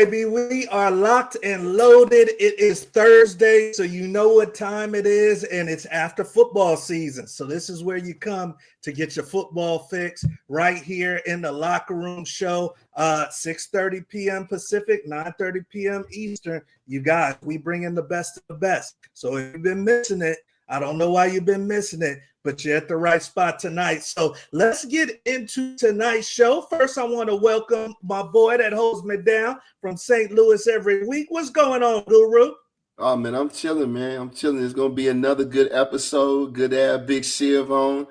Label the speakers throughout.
Speaker 1: baby. We are locked and loaded. It is Thursday, so you know what time it is, and it's after football season. So this is where you come to get your football fix right here in the Locker Room Show, 6:30 p.m. Pacific, 9:30 p.m. Eastern. You guys, we bring in the best of the best. So if you've been missing it, I don't know why you've been missing it, but you're at the right spot tonight. So let's get into tonight's show. First, I want to welcome my boy that holds me down from St. Louis every week. What's going on, Guru?
Speaker 2: Oh, man, I'm chilling, man. I'm chilling. It's going to be another good episode. Good to have Big Chiv on.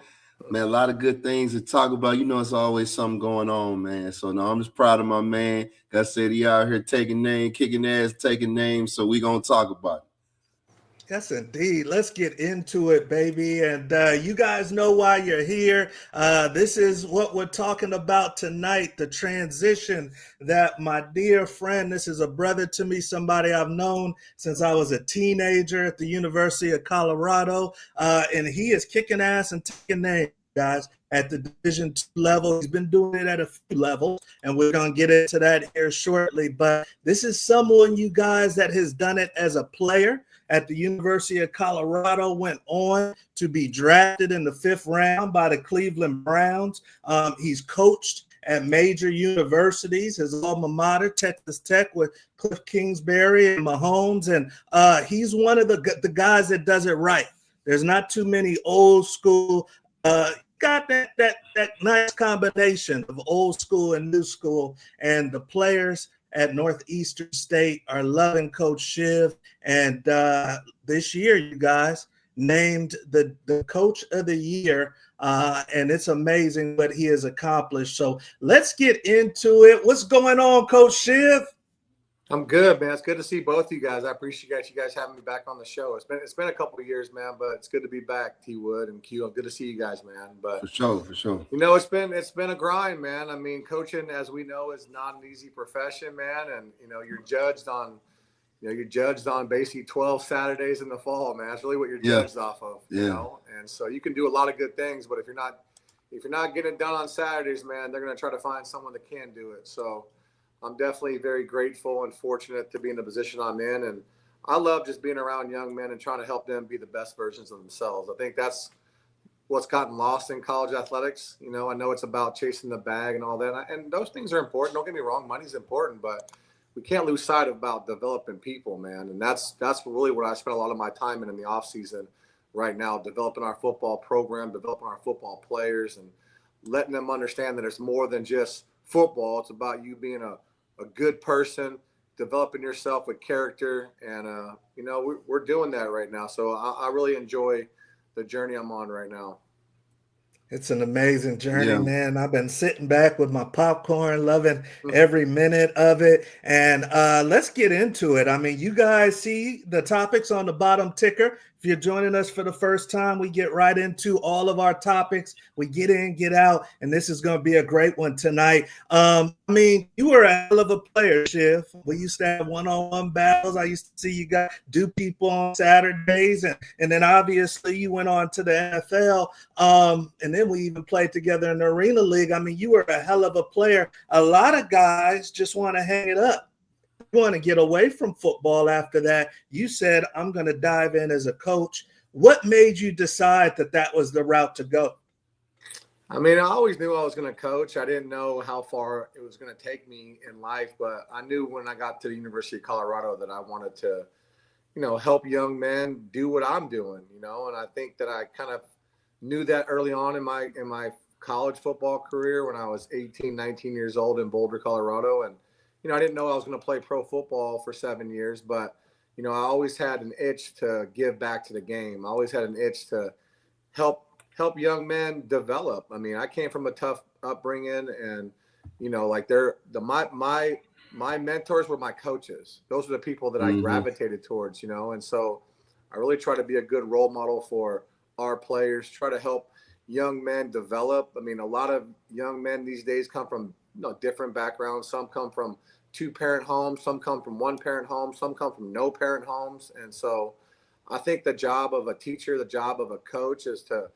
Speaker 2: Man, a lot of good things to talk about. You know, it's always something going on, man. So, no, I'm just proud of my man. Like I said, he out here taking names, kicking ass, taking names. So we going to talk about it.
Speaker 1: Yes, indeed. Let's get into it, baby. And you guys know why you're here. This is what we're talking about tonight, the transition that my dear friend, this is a brother to me, somebody I've known since I was a teenager at the University of Colorado. And he is kicking ass and taking names, guys, at the Division II level. He's been doing it at a few levels, and we're going to get into that here shortly. But this is someone, you guys, that has done it as a player at the University of Colorado, went on to be drafted in the 5th round by the Cleveland Browns. He's coached at major universities, his alma mater, Texas Tech, with Kliff Kingsbury and Mahomes. And he's one of the guys that does it right. There's not too many old school, got that nice combination of old school and new school, and the players at Northeastern State are loving Coach Chiv. And this year, you guys, named the Coach of the Year, and it's amazing what he has accomplished. So let's get into it. What's going on, Coach Chiv?
Speaker 3: I'm good, man. It's good to see both of you guys. I appreciate you guys having me back on the show. It's been a couple of years, man, but it's good to be back, T Wood and Q. Good to see you guys, man. But
Speaker 2: for sure.
Speaker 3: You know, it's been a grind, man. I mean, coaching, as we know, is not an easy profession, man. And you're judged on basically 12 Saturdays in the fall, man. That's really what you're judged off of.
Speaker 2: Yeah.
Speaker 3: You know, and so you can do a lot of good things, but if you're not getting it done on Saturdays, man, they're gonna try to find someone that can do it. So I'm definitely very grateful and fortunate to be in the position I'm in. And I love just being around young men and trying to help them be the best versions of themselves. I think that's what's gotten lost in college athletics. You know, I know it's about chasing the bag and all that. And those things are important. Don't get me wrong. Money's important, but we can't lose sight about developing people, man. And that's really what I spend a lot of my time in the off season right now, developing our football program, developing our football players, and letting them understand that it's more than just football. It's about you being a good person, developing yourself with character. And, we're doing that right now. So I really enjoy the journey I'm on right now.
Speaker 1: It's an amazing journey, man. I've been sitting back with my popcorn, loving every minute of it. And let's get into it. I mean, you guys see the topics on the bottom ticker. If you're joining us for the first time, we get right into all of our topics. We get in, get out, and this is going to be a great one tonight. I mean, you were a hell of a player, Chiv. We used to have one-on-one battles. I used to see you guys do people on Saturdays, and then obviously you went on to the NFL, and then we even played together in the Arena League. I mean, you were a hell of a player. A lot of guys just want to hang it up. You want to get away from football after that. You said, I'm going to dive in as a coach. What made you decide that was the route to go?
Speaker 3: I mean, I always knew I was going to coach. I didn't know how far it was going to take me in life, but I knew when I got to the University of Colorado that I wanted to, help young men do what I'm doing, and I think that I kind of knew that early on in my college football career when I was 18, 19 years old in Boulder, Colorado. And I didn't know I was going to play pro football for 7 years, but, I always had an itch to give back to the game. I always had an itch to help young men develop. I mean, I came from a tough upbringing, and, my mentors were my coaches. Those are the people that I gravitated towards, and so I really try to be a good role model for our players, try to help young men develop. I mean, a lot of young men these days come from different backgrounds. Some come from 2-parent homes, some come from 1-parent homes, some come from no parent homes. And so I think the job of a teacher, the job of a coach is to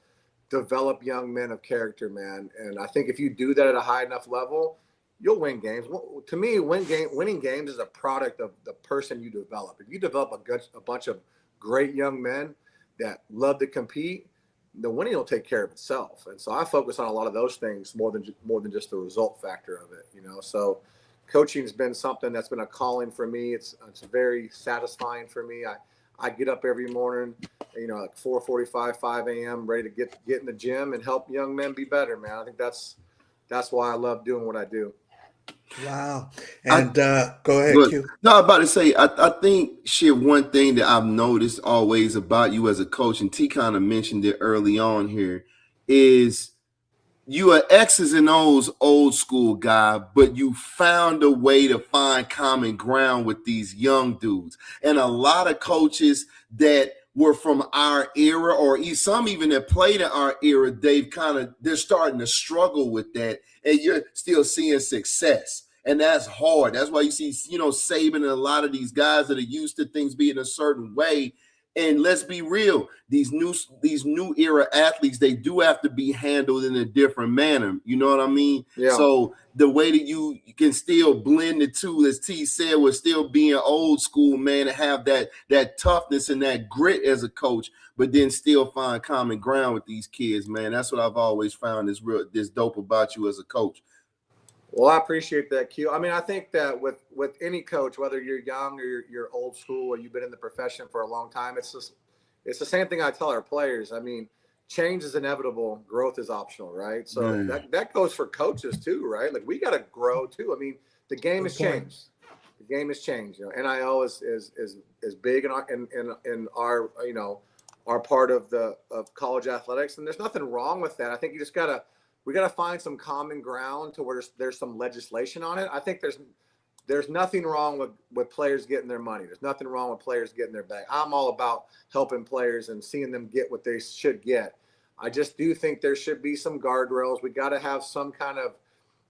Speaker 3: develop young men of character, man. And I think if you do that at a high enough level, you'll win games. Well, to me, winning games is a product of the person you develop. If you develop a bunch of great young men that love to compete, the winning will take care of itself. And so I focus on a lot of those things more than just the result factor of it, you know. So coaching has been something that's been a calling for me. It's very satisfying for me. I get up every morning, you know, like 4:45, 5 a.m., ready to get in the gym and help young men be better, man. I think that's why I love doing what I do.
Speaker 1: Wow. And go ahead,
Speaker 2: But
Speaker 1: Q.
Speaker 2: no, I'm about to say, I think shit, one thing that I've noticed always about you as a coach, and T kind of mentioned it early on here, is you are X's and O's old school guy, but you found a way to find common ground with these young dudes. And a lot of coaches that were from our era, or some even that played in our era, they're starting to struggle with that, and you're still seeing success. And that's hard. That's why you see, you know, Saban and a lot of these guys that are used to things being a certain way. And let's be real, these new era athletes, they do have to be handled in a different manner. You know what I mean?
Speaker 3: Yeah.
Speaker 2: So the way that you can still blend the two, as T said, with still being old school, man, and have that toughness and that grit as a coach, but then still find common ground with these kids, man. That's what I've always found is this dope about you as a coach.
Speaker 3: Well, I appreciate that, Q. I mean, I think that with any coach, whether you're young or you're old school or you've been in the profession for a long time, it's the same thing I tell our players. I mean, change is inevitable, growth is optional, right? So that goes for coaches too, right? Like we got to grow too. I mean, the game has changed. The game has changed. You know, NIL is big in our you know, our part of college athletics, and there's nothing wrong with that. I think you just we got to find some common ground to where there's some legislation on it. I think there's nothing wrong with players getting their money. There's nothing wrong with players getting their bag. I'm all about helping players and seeing them get what they should get. I just do think there should be some guardrails. We got to have some kind of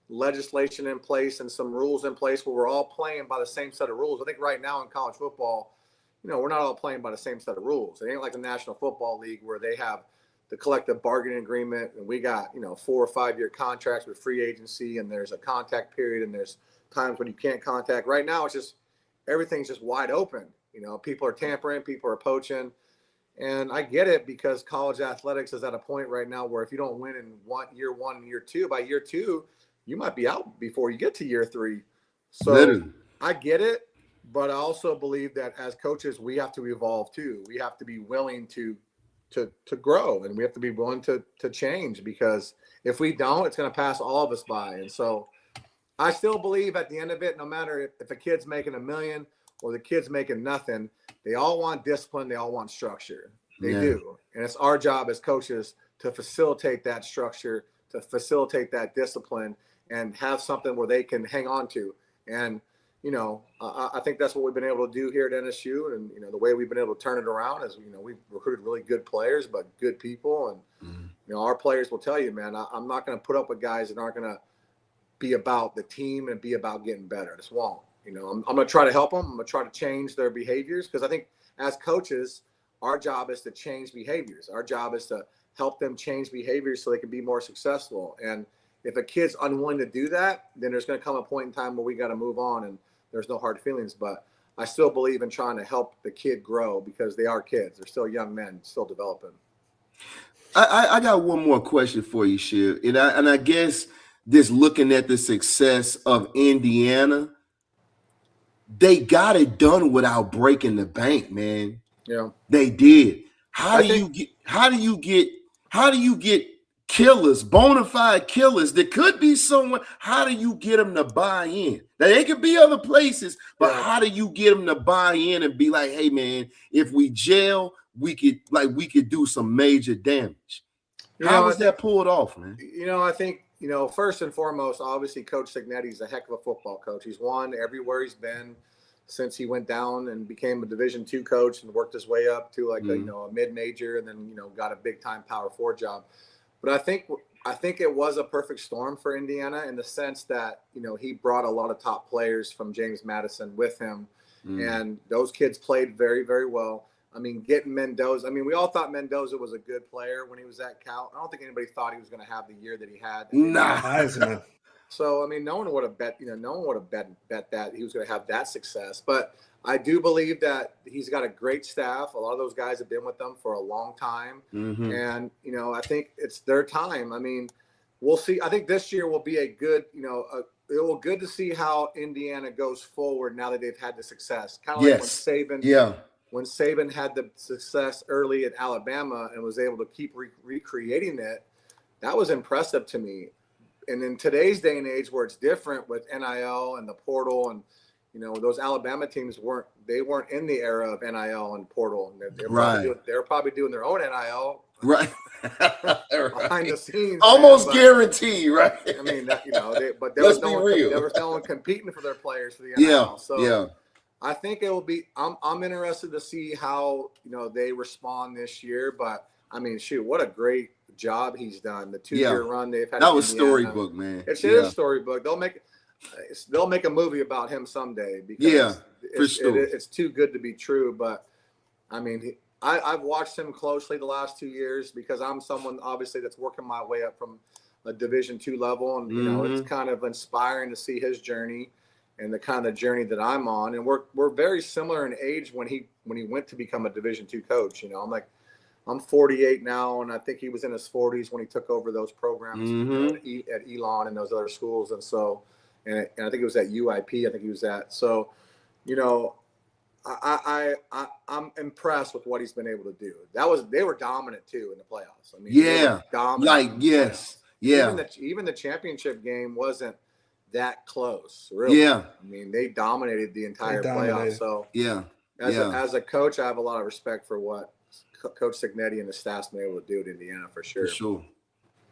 Speaker 3: legislation in place and some rules in place where we're all playing by the same set of rules. I think right now in college football, you know, we're not all playing by the same set of rules. It ain't like the National Football League where they have the collective bargaining agreement, and we got, you know, 4 or 5 year contracts with free agency, and there's a contact period, and there's times when you can't contact. Right now, it's just everything's just wide open. You know, people are tampering, people are poaching, and I get it because college athletics is at a point right now where if you don't win in year one and year two, by year two, you might be out before you get to year 3. So
Speaker 2: Literally.
Speaker 3: I get it, but I also believe that as coaches, we have to evolve too. We have to be willing to grow, and we have to be willing to change, because if we don't, it's going to pass all of us by. And so I still believe at the end of it, no matter if a kid's making $1 million or the kid's making nothing, they all want discipline. They all want structure. They do. And it's our job as coaches to facilitate that structure, to facilitate that discipline, and have something where they can hang on to. And you know, I think that's what we've been able to do here at NSU. And, you know, the way we've been able to turn it around is, you know, we've recruited really good players, but good people. And, you know, our players will tell you, man, I'm not going to put up with guys that aren't going to be about the team and be about getting better. This won't. You know, I'm going to try to help them. I'm going to try to change their behaviors, because I think as coaches, our job is to change behaviors. Our job is to help them change behaviors so they can be more successful. And if a kid's unwilling to do that, then there's going to come a point in time where we got to move on, and there's no hard feelings. But I still believe in trying to help the kid grow, because they are kids. They're still young men, still developing.
Speaker 2: I got one more question for you, Chiv. And I guess this, looking at the success of Indiana, they got it done without breaking the bank, man.
Speaker 3: Yeah,
Speaker 2: they did. How do you get killers, bona fide killers that could be someone? How do you get them to buy in? Now, they could be other places, but how do you get them to buy in and be like, hey, man, if we jail, we could do some major damage? How was that pulled off, man?
Speaker 3: You know, I think, you know, first and foremost, obviously, Coach Cignetti's a heck of a football coach. He's won everywhere he's been since he went down and became a Division II coach and worked his way up to like a mid-major, and then, you know, got a big-time Power 4 job. But I think it was a perfect storm for Indiana in the sense that, you know, he brought a lot of top players from James Madison with him, and those kids played very, very well. I mean, getting Mendoza. I mean, we all thought Mendoza was a good player when he was at Cal. I don't think anybody thought he was going to have the year that he had.
Speaker 2: Nah.
Speaker 3: So, I mean, no one would have bet that he was going to have that success. But I do believe that he's got a great staff. A lot of those guys have been with them for a long time.
Speaker 2: Mm-hmm.
Speaker 3: And, I think it's their time. I mean, we'll see. I think this year will be a good, it will good to see how Indiana goes forward now that they've had the success. Kind of like when Saban had the success early at Alabama and was able to keep recreating it. That was impressive to me. And in today's day and age where it's different with NIL and the portal and, those Alabama teams weren't in the era of NIL and portal. And they're probably doing their own NIL.
Speaker 2: Right.
Speaker 3: Behind the scenes.
Speaker 2: Almost guaranteed, right?
Speaker 3: I mean, but there was no one competing for their players for the NIL. So I think it will be, I'm interested to see how, they respond this year. But I mean, shoot, what a great job he's done. The 2-year run they've had.
Speaker 2: That was storybook, man.
Speaker 3: It is storybook. They'll make a movie about him someday because
Speaker 2: for sure.
Speaker 3: It's too good to be true. But I mean, I've watched him closely the last 2 years because I'm someone obviously that's working my way up from a Division II level, and it's kind of inspiring to see his journey and the kind of journey that I'm on. And we're very similar in age when he went to become a Division II coach. I'm 48 now, and I think he was in his 40s when he took over those programs at Elon and those other schools. And so, and I think it was at UIP. I think he was at. So, I'm impressed with what he's been able to do. They were dominant too in the playoffs. I mean, even the championship game wasn't that close, really.
Speaker 2: Yeah.
Speaker 3: I mean, they dominated the entire playoffs. So as a coach, I have a lot of respect for what Coach Signetti and the staff's been able to do at Indiana for sure.
Speaker 2: For sure.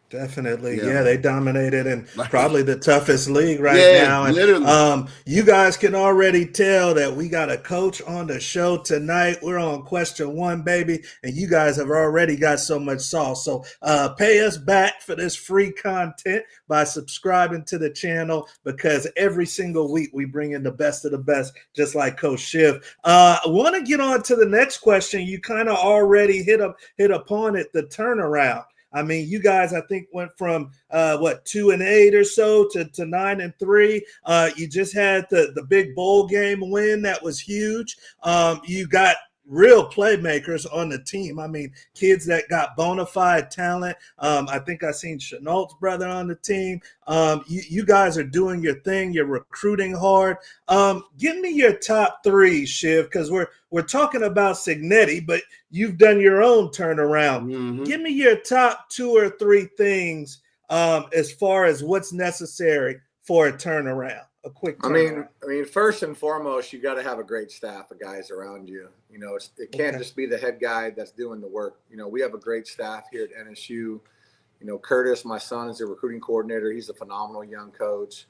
Speaker 1: Definitely. Yeah, they dominated in probably the toughest league now. And
Speaker 2: literally.
Speaker 1: You guys can already tell that we got a coach on the show tonight. We're on question 1, baby, and you guys have already got so much sauce. So pay us back for this free content by subscribing to the channel, because every single week we bring in the best of the best, just like Coach Chiv. I want to get on to the next question. You kind of already hit upon it, the turnaround. I mean, you guys, I think, went from 2-8 or so to 9-3. You just had the big bowl game win that was huge. You got real playmakers on the team. I mean, kids that got bona fide talent. I think I seen Chenault's brother on the team. You guys are doing your thing. You're recruiting hard. Give me your top 3, Chiv, because we're talking about Signetti, but you've done your own turnaround. Give me your top 2 or 3 things as far as what's necessary for a turnaround. A quick turnaround.
Speaker 3: I mean, first and foremost, you got to have a great staff of guys around you. It can't just be the head guy that's doing the work. We have a great staff here at NSU. Curtis, my son, is a recruiting coordinator. He's a phenomenal young coach.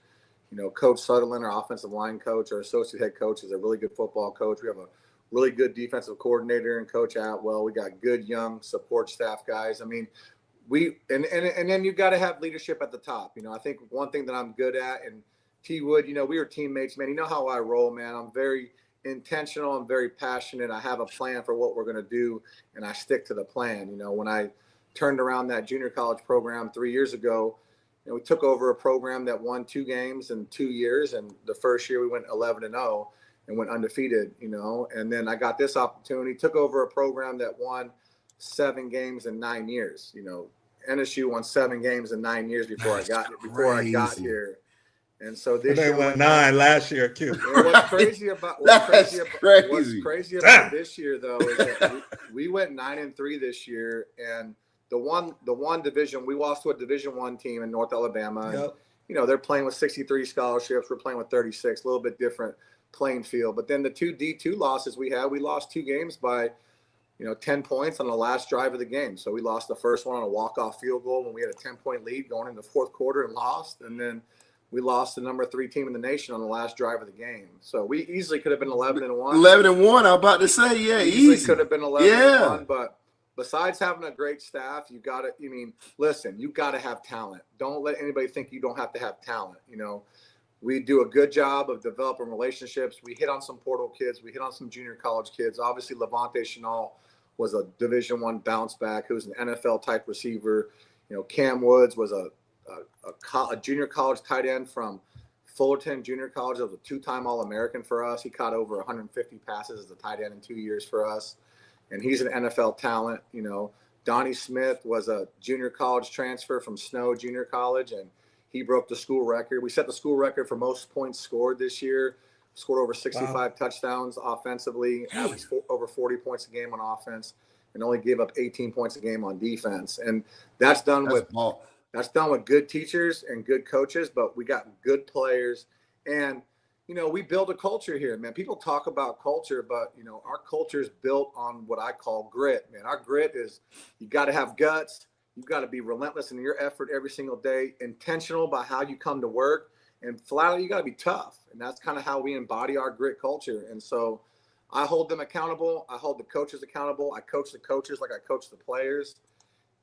Speaker 3: Coach Sutherland, our offensive line coach, our associate head coach, is a really good football coach. We have a really good defensive coordinator and Coach Atwell. We got good young support staff guys. I mean, and then you got to have leadership at the top. I think one thing that I'm good at, and T Wood, we were teammates, man. You know how I roll, man. I'm very intentional. I'm very passionate. I have a plan for what we're going to do, and I stick to the plan. When I turned around that junior college program 3 years ago, we took over a program that won 2 games in 2 years, and the first year we went 11-0 and went undefeated. And then I got this opportunity, took over a program that won 7 games in 9 years. NSU won 7 games in 9 years before I got here. And so this year
Speaker 1: went 9 last year too.
Speaker 3: What's crazy about this year though is that we went 9-3 this year, and the one division, we lost to a Division I team in North Alabama. And, they're playing with 63 scholarships. We're playing with 36, a little bit different playing field. But then the 2 D2 losses we lost 2 games by 10 points on the last drive of the game. So we lost the first one on a walk-off field goal when we had a 10-point lead going into the fourth quarter and lost. And then we lost the number 3 team in the nation on the last drive of the game. So we easily could have been 11-1.
Speaker 2: 11-1, I was about to say, easy.
Speaker 3: Could have been 11-1, but besides having a great staff, you got to, listen, you got to have talent. Don't let anybody think you don't have to have talent. We do a good job of developing relationships. We hit on some portal kids. We hit on some junior college kids. Obviously, Levante Chenault was a Division I bounce back who was an NFL-type receiver. Cam Woods was a a junior college tight end from Fullerton Junior College. That was a 2-time All-American for us. He caught over 150 passes as a tight end in 2 years for us. And he's an NFL talent. You know, Donnie Smith was a junior college transfer from Snow Junior College, and he broke the school record. We set the school record for most points scored this year, scored over 65 touchdowns offensively, averaged over 40 points a game on offense, and only gave up 18 points a game on defense. And that's done with good teachers and good coaches, but we got good players. And, you know, we build a culture here, man. People talk about culture, but, you know, our culture is built on what I call grit, man. Our grit is you got to have guts. You've got to be relentless in your effort every single day, intentional about how you come to work, and flat out, you got to be tough. And that's kind of how we embody our grit culture. And so I hold them accountable. I hold the coaches accountable. I coach the coaches like I coach the players.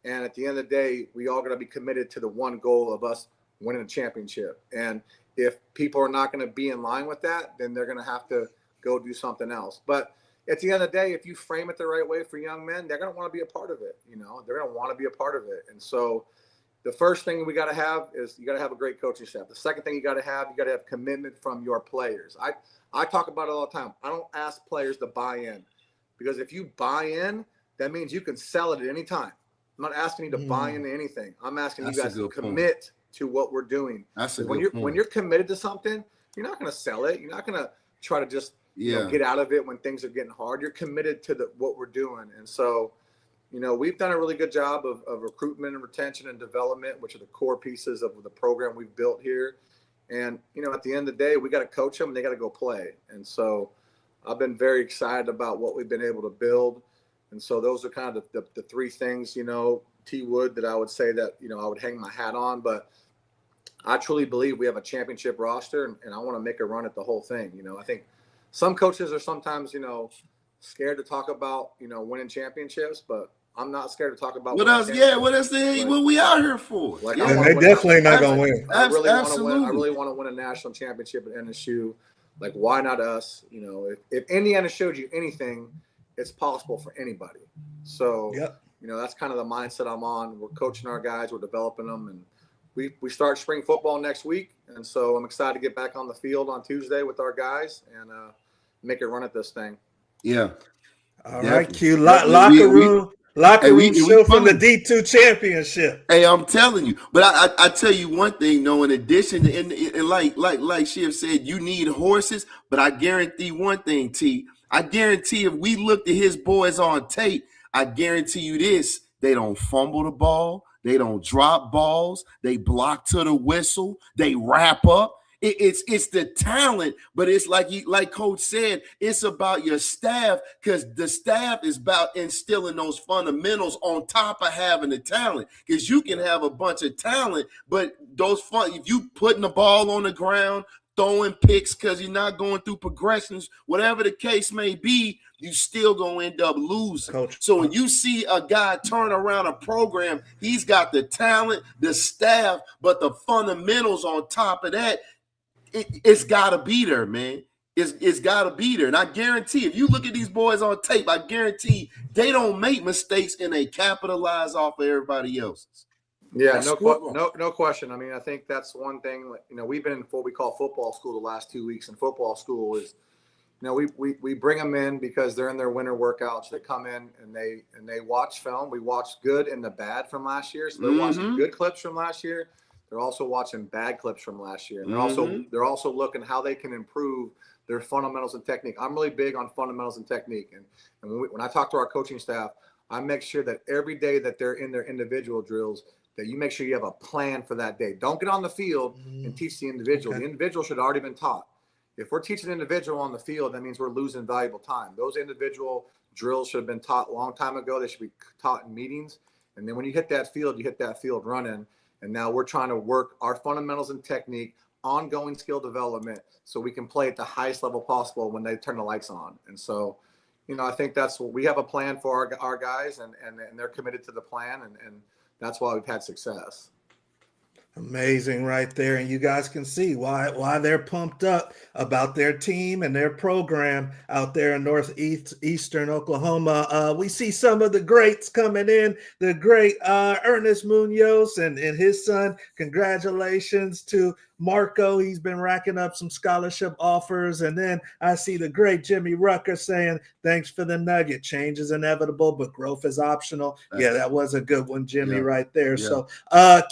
Speaker 3: And at the end of the day, we all got to be committed to the one goal of us winning a championship. And if people are not going to be in line with that, then they're going to have to go do something else. But at the end of the day, if you frame it the right way for young men, they're going to want to be a part of it. You know, they're going to want to be a part of it. And so the first thing we got to have is you got to have a great coaching staff. The second thing you got to have commitment from your players. I talk about it all the time. I don't ask players to buy in, because if you buy in, that means you can sell it at any time. I'm not asking you to buy into anything. I'm asking you guys to commit to what we're doing. When you're committed to something, you're not going to sell it. You're not going to try to just you know, get out of it when things are getting hard. You're committed to what we're doing. And so, you know, we've done a really good job of recruitment and retention and development, which are the core pieces of the program we've built here. And, you know, at the end of the day, we got to coach them and they got to go play. And so I've been very excited about what we've been able to build. And so those are kind of the three things, you know, T. Wood, that I would say that, you know, I would hang my hat on. But I truly believe we have a championship roster, and I want to make a run at the whole thing. You know, I think some coaches are sometimes, you know, scared to talk about, you know, winning championships, but I'm not scared to talk about
Speaker 2: what else. Yeah, what else? What we out here for?
Speaker 1: Like, they definitely not gonna win.
Speaker 3: I really want to win a national championship at NSU. Like, why not us? You know, if Indiana showed you anything, it's possible for anybody. So, you know, that's kind of the mindset I'm on. We're coaching our guys, we're developing them, and we start spring football next week. And so I'm excited to get back on the field on Tuesday with our guys and make a run at this thing.
Speaker 2: Yeah.
Speaker 1: All right, Q. Locker room show from the D2 championship.
Speaker 2: Hey, I'm telling you. But I tell you one thing, though, in addition to, and like Chiv said, you need horses, but I guarantee one thing, T. I guarantee if we looked at his boys on tape, I guarantee you this: they don't fumble the ball, they don't drop balls, they block to the whistle, they wrap up. It's the talent, but it's like Coach said, it's about your staff, because the staff is about instilling those fundamentals on top of having the talent. Because you can have a bunch of talent, but if you putting the ball on the ground, throwing picks because you're not going through progressions, whatever the case may be, you still gonna end up losing. Coach. So when you see a guy turn around a program, he's got the talent, the staff, but the fundamentals on top of that, it's got to be there, man. It's got to be there. And I guarantee, if you look at these boys on tape, I guarantee they don't make mistakes and they capitalize off of everybody else's.
Speaker 3: Yeah, no question. I mean, I think that's one thing. You know, we've been in what we call football school the last 2 weeks, and football school is, you know, we bring them in because they're in their winter workouts. They come in and they watch film. We watch good and the bad from last year. So they're watching good clips from last year. They're also watching bad clips from last year. And they're also looking how they can improve their fundamentals and technique. I'm really big on fundamentals and technique. And when I talk to our coaching staff, I make sure that every day that they're in their individual drills, that you make sure you have a plan for that day. Don't get on the field and teach the individual. Okay. The individual should have already been taught. If we're teaching an individual on the field, that means we're losing valuable time. Those individual drills should have been taught a long time ago. They should be taught in meetings. And then when you hit that field, you hit that field running. And now we're trying to work our fundamentals and technique, ongoing skill development, so we can play at the highest level possible when they turn the lights on. And so, you know, I think that's what we have a plan for our guys, and they're committed to the plan, and that's why we've had success.
Speaker 1: Amazing right there. And you guys can see why they're pumped up about their team and their program out there in northeastern Oklahoma. We see some of the greats coming in, the great Ernest Munoz and his son. Congratulations to Marco. He's been racking up some scholarship offers. And then I see the great Jimmy Rucker saying, thanks for the nugget. Change is inevitable, but growth is optional. Yeah, that was a good one, Jimmy, right there. So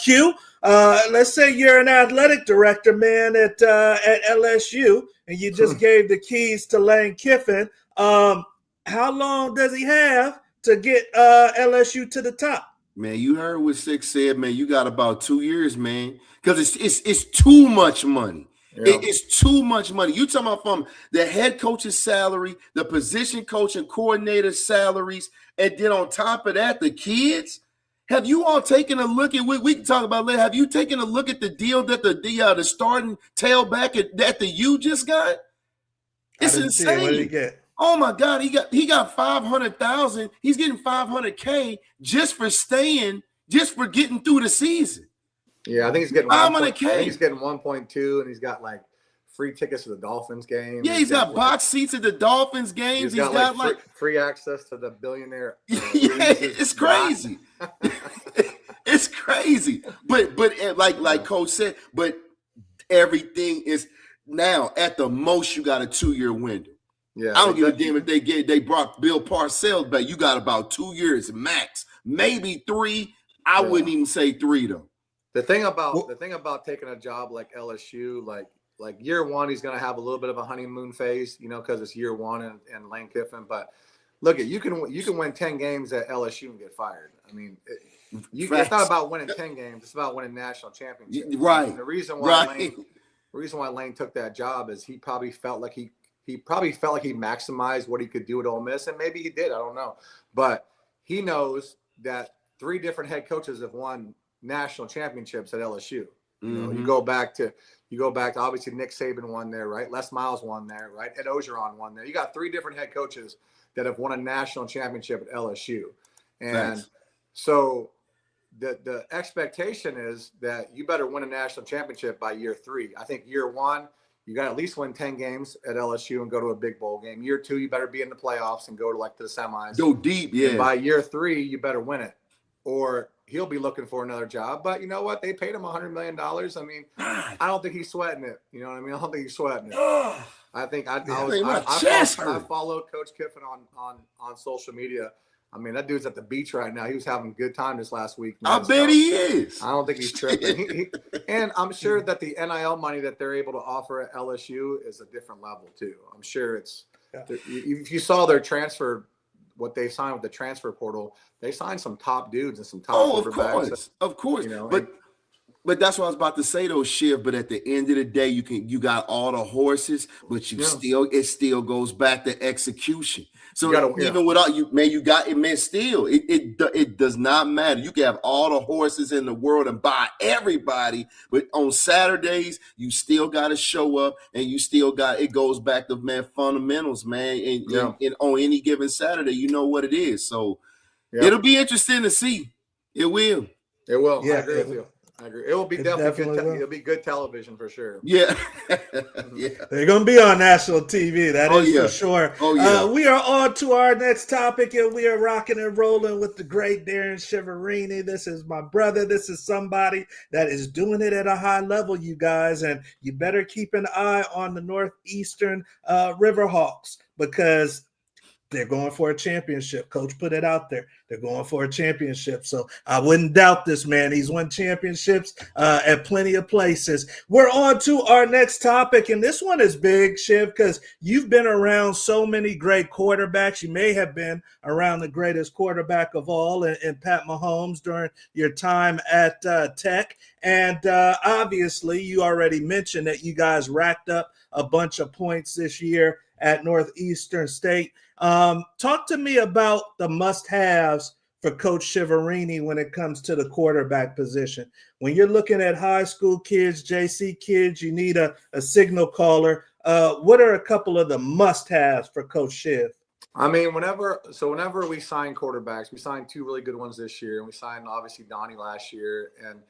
Speaker 1: Q, let's say you're an athletic director, man, at LSU, and you just gave the keys to Lane Kiffin. How long does he have to get LSU to the top?
Speaker 2: Man, you heard what Six said, man. You got about 2 years, man, because it's too much money. Yeah. It's too much money. You talking about from the head coach's salary, the position coach and coordinator salaries, and then on top of that, the kids. Have you all taken a look at? We can talk about later. Have you taken a look at the deal that the starting tailback that the U just got? It's insane.
Speaker 1: What did he get?
Speaker 2: Oh my God, he got 500,000. He's getting 500K just for staying, just for getting through the season.
Speaker 3: Yeah, I think he's getting
Speaker 2: 500K.
Speaker 3: I think he's getting 1.2, and he's got like free tickets to the Dolphins game.
Speaker 2: Yeah, he's got box seats at the Dolphins games. He's got like
Speaker 3: free access to the billionaire.
Speaker 2: Yeah, it's crazy. It's crazy. But like Coach said, but everything is now at the most you got a 2-year window. Yeah, I don't give a damn if they brought Bill Parcells back. You got about 2 years max, maybe 3. I wouldn't even say 3 though.
Speaker 3: The thing about taking a job like LSU, like year one, he's going to have a little bit of a honeymoon phase, because it's year one and Lane Kiffin. But look, you can win 10 games at LSU and get fired. I mean, it's not about winning 10 games; it's about winning national championships.
Speaker 2: Right.
Speaker 3: And the reason why Lane took that job is he probably felt like he maximized what he could do at Ole Miss, and maybe he did. I don't know, but he knows that 3 different head coaches have won national championships at LSU. You go back to obviously Nick Saban won there, right? Les Miles won there, right? Ed Ogeron won there. You got 3 different head coaches that have won a national championship at LSU, and so the expectation is that you better win a national championship by year 3. I think year 1 you got to at least win 10 games at LSU and go to a big bowl game. Year 2 you better be in the playoffs and go to the semis.
Speaker 2: Go deep, yeah.
Speaker 3: And by year 3 you better win it, or he'll be looking for another job. But you know what? They paid him $100 million. I mean, I don't think he's sweating it. You know what I mean? I don't think he's sweating it. I think I followed Coach Kiffin on social media. I mean, that dude's at the beach right now. He was having a good time this last week.
Speaker 2: I bet he is.
Speaker 3: I don't think he's tripping. And I'm sure that the NIL money that they're able to offer at LSU is a different level too. I'm sure it's if you saw their transfer, what they signed with the transfer portal, they signed some top dudes and some top quarterbacks.
Speaker 2: Of course. But that's what I was about to say though, Chiv. But at the end of the day, you got all the horses, but it still goes back to execution. So even without you, man, you got it, man. Still, it does not matter. You can have all the horses in the world and buy everybody, but on Saturdays you still got to show up, and you still got. It goes back to fundamentals, man. And on any given Saturday, you know what it is. So it'll be interesting to see. It will.
Speaker 3: It will. Yeah, I agree with you. I agree. It will be definitely good. It'll be good television for sure.
Speaker 2: Yeah.
Speaker 1: They're going to be on national TV. That is for sure.
Speaker 2: Oh, yeah.
Speaker 1: We are on to our next topic, and we are rocking and rolling with the great Darrin Chiaverini. This is my brother. This is somebody that is doing it at a high level, you guys, and you better keep an eye on the Northeastern Riverhawks, because they're going for a championship. Coach put it out there. They're going for a championship. So I wouldn't doubt this, man. He's won championships at plenty of places. We're on to our next topic, and this one is big, Chiv, because you've been around so many great quarterbacks. You may have been around the greatest quarterback of all in Pat Mahomes during your time at Tech. And obviously, you already mentioned that you guys racked up a bunch of points this year at Northeastern State. Talk to me about the must-haves for Coach Chiaverini when it comes to the quarterback position. When you're looking at high school kids, JC kids, you need a signal caller. What are a couple of the must-haves for Coach Chiv?
Speaker 3: I mean, whenever we sign quarterbacks, we signed 2 really good ones this year, and we signed obviously Donnie last year. And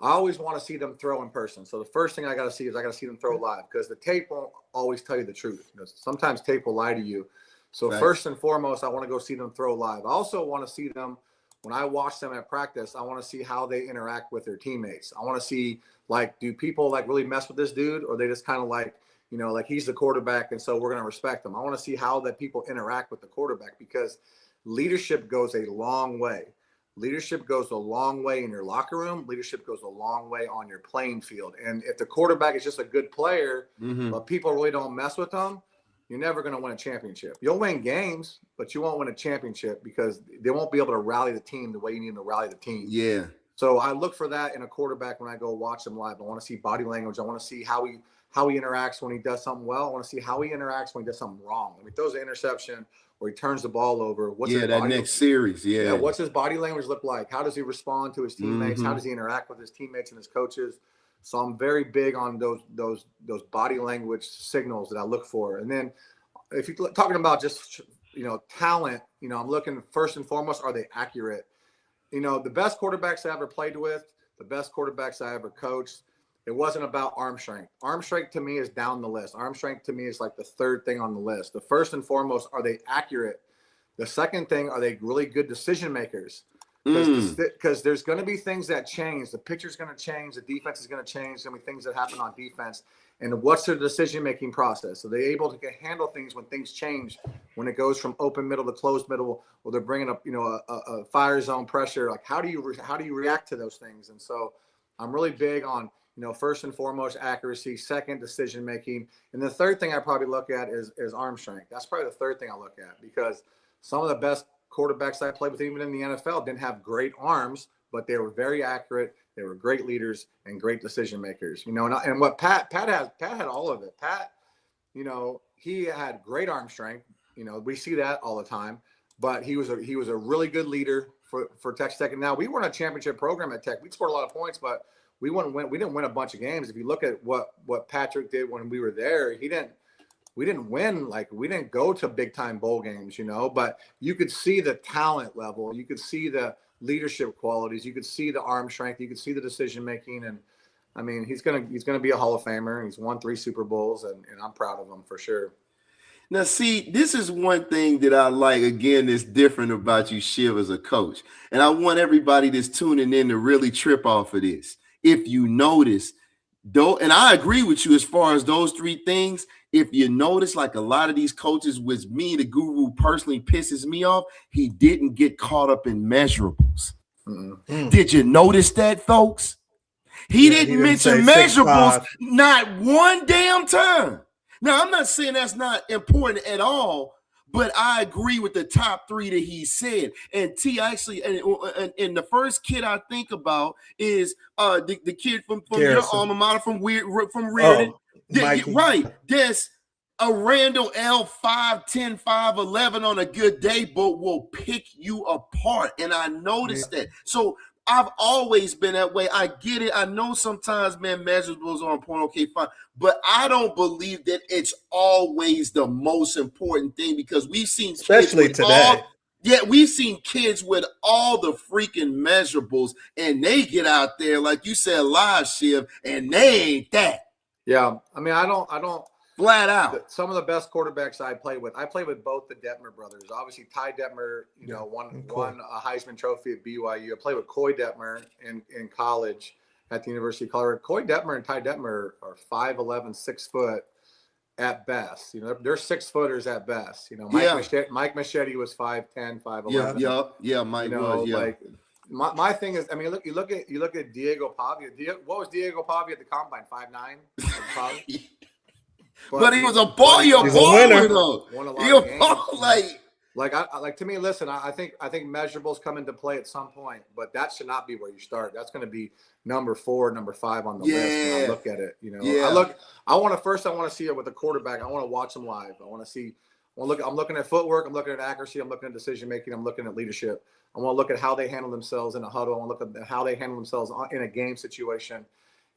Speaker 3: I always want to see them throw in person. So the first thing I got to see is I got to see them throw live, because the tape won't always tell you the truth. Sometimes tape will lie to you. So first and foremost, I want to go see them throw live. I also want to see them, when I watch them at practice, I want to see how they interact with their teammates. I want to see, like, do people like really mess with this dude, or they just kind of like, you know, like he's the quarterback and so we're going to respect him. I want to see how that people interact with the quarterback, because leadership goes a long way. Leadership goes a long way in your locker room. Leadership goes a long way on your playing field. And if the quarterback is just a good player, but people really don't mess with them, you're never going to win a championship. You'll win games, but you won't win a championship, because they won't be able to rally the team the way you need them to rally the team.
Speaker 2: Yeah.
Speaker 3: So I look for that in a quarterback when I go watch them live. I want to see body language. I want to see how he interacts when he does something well. I want to see how he interacts when he does something wrong. When he throws an interception or he turns the ball over. What's his
Speaker 2: that next series. Yeah.
Speaker 3: What's his body language look like? How does he respond to his teammates? How does he interact with his teammates and his coaches? So I'm very big on those body language signals that I look for. And then if you're talking about just, you know, talent, you know, I'm looking first and foremost, are they accurate? You know, the best quarterbacks I ever played with, the best quarterbacks I ever coached, it wasn't about arm strength. Arm strength to me is down the list. Arm strength to me is like the third thing on the list. The first and foremost, are they accurate? The second thing, are they really good decision makers? Because there's going to be things that change. The picture's going to change. The defense is going to change. There's going to be things that happen on defense. And what's their decision-making process? Are they able to handle things when things change, when it goes from open middle to closed middle, or they're bringing up, you know, a fire zone pressure? Like, how do you react to those things? And so I'm really big on, you know, first and foremost, accuracy, second, decision-making. And the third thing I probably look at is arm strength. That's probably the third thing I look at, because some of the best quarterbacks I played with, even in the NFL, didn't have great arms, but they were very accurate. They were great leaders and great decision makers, you know. And what Pat had all of it. Pat, you know, he had great arm strength. You know, we see that all the time. But he was a really good leader for Texas Tech. And now we weren't a championship program at Tech. We scored a lot of points, but we didn't win a bunch of games. If you look at what Patrick did when we were there, we didn't win. Like, we didn't go to big time bowl games, you know. But you could see the talent level. You could see the leadership qualities. You could see the arm strength. You could see the decision making. And I mean, he's gonna be a Hall of Famer. He's won 3 Super Bowls, and I'm proud of him for sure.
Speaker 2: Now, see, this is one thing that I like, again, that's different about you, Chiv, as a coach. And I want everybody that's tuning in to really trip off of this. If you notice, though, and I agree with you as far as those 3 things, if you notice, like a lot of these coaches, with me, the guru personally pisses me off, he didn't get caught up in measurables. Did you notice that, folks? He didn't mention measurables not one damn time. Now, I'm not saying that's not important at all, but I agree with the top 3 that he said. And T, actually, and the first kid I think about is the kid from your alma mater, from Reardon. Right. There's a Randall L 5'10", 5'11" on a good day, but will pick you apart. And I noticed that. So I've always been that way. I get it. I know sometimes, man, measurables are important. Okay, fine. But I don't believe that it's always the most important thing, because we've seen,
Speaker 1: especially today.
Speaker 2: We've seen kids with all the freaking measurables, and they get out there, like you said, live, Chiv, and they ain't that.
Speaker 3: Yeah, I mean, I don't
Speaker 2: flat out.
Speaker 3: Some of the best quarterbacks I played with both the Detmer brothers. Obviously, Ty Detmer, you know, won a Heisman Trophy at BYU. I played with Coy Detmer in college at the University of Colorado. Coy Detmer and Ty Detmer are 5'11", 6 foot at best. You know, they're 6 footers at best. You know, Mike Machete was 5'10", 5'11".
Speaker 2: Yeah, Mike, you know,
Speaker 3: was, yeah. Like, my thing is, I mean, you look at Diego Pavia. What was Diego Pavia at the combine? 5'9".
Speaker 2: But he was a winner though.
Speaker 3: Won a lot of games. Like to me, listen, I think measurables come into play at some point, but that should not be where you start. That's going to be number 4, number 5 on the list when I look at it. You know, I want to see it with the quarterback. I want to watch them live. I'm looking at footwork. I'm looking at accuracy. I'm looking at decision making. I'm looking at leadership. I want to look at how they handle themselves in a huddle. I want to look at how they handle themselves in a game situation.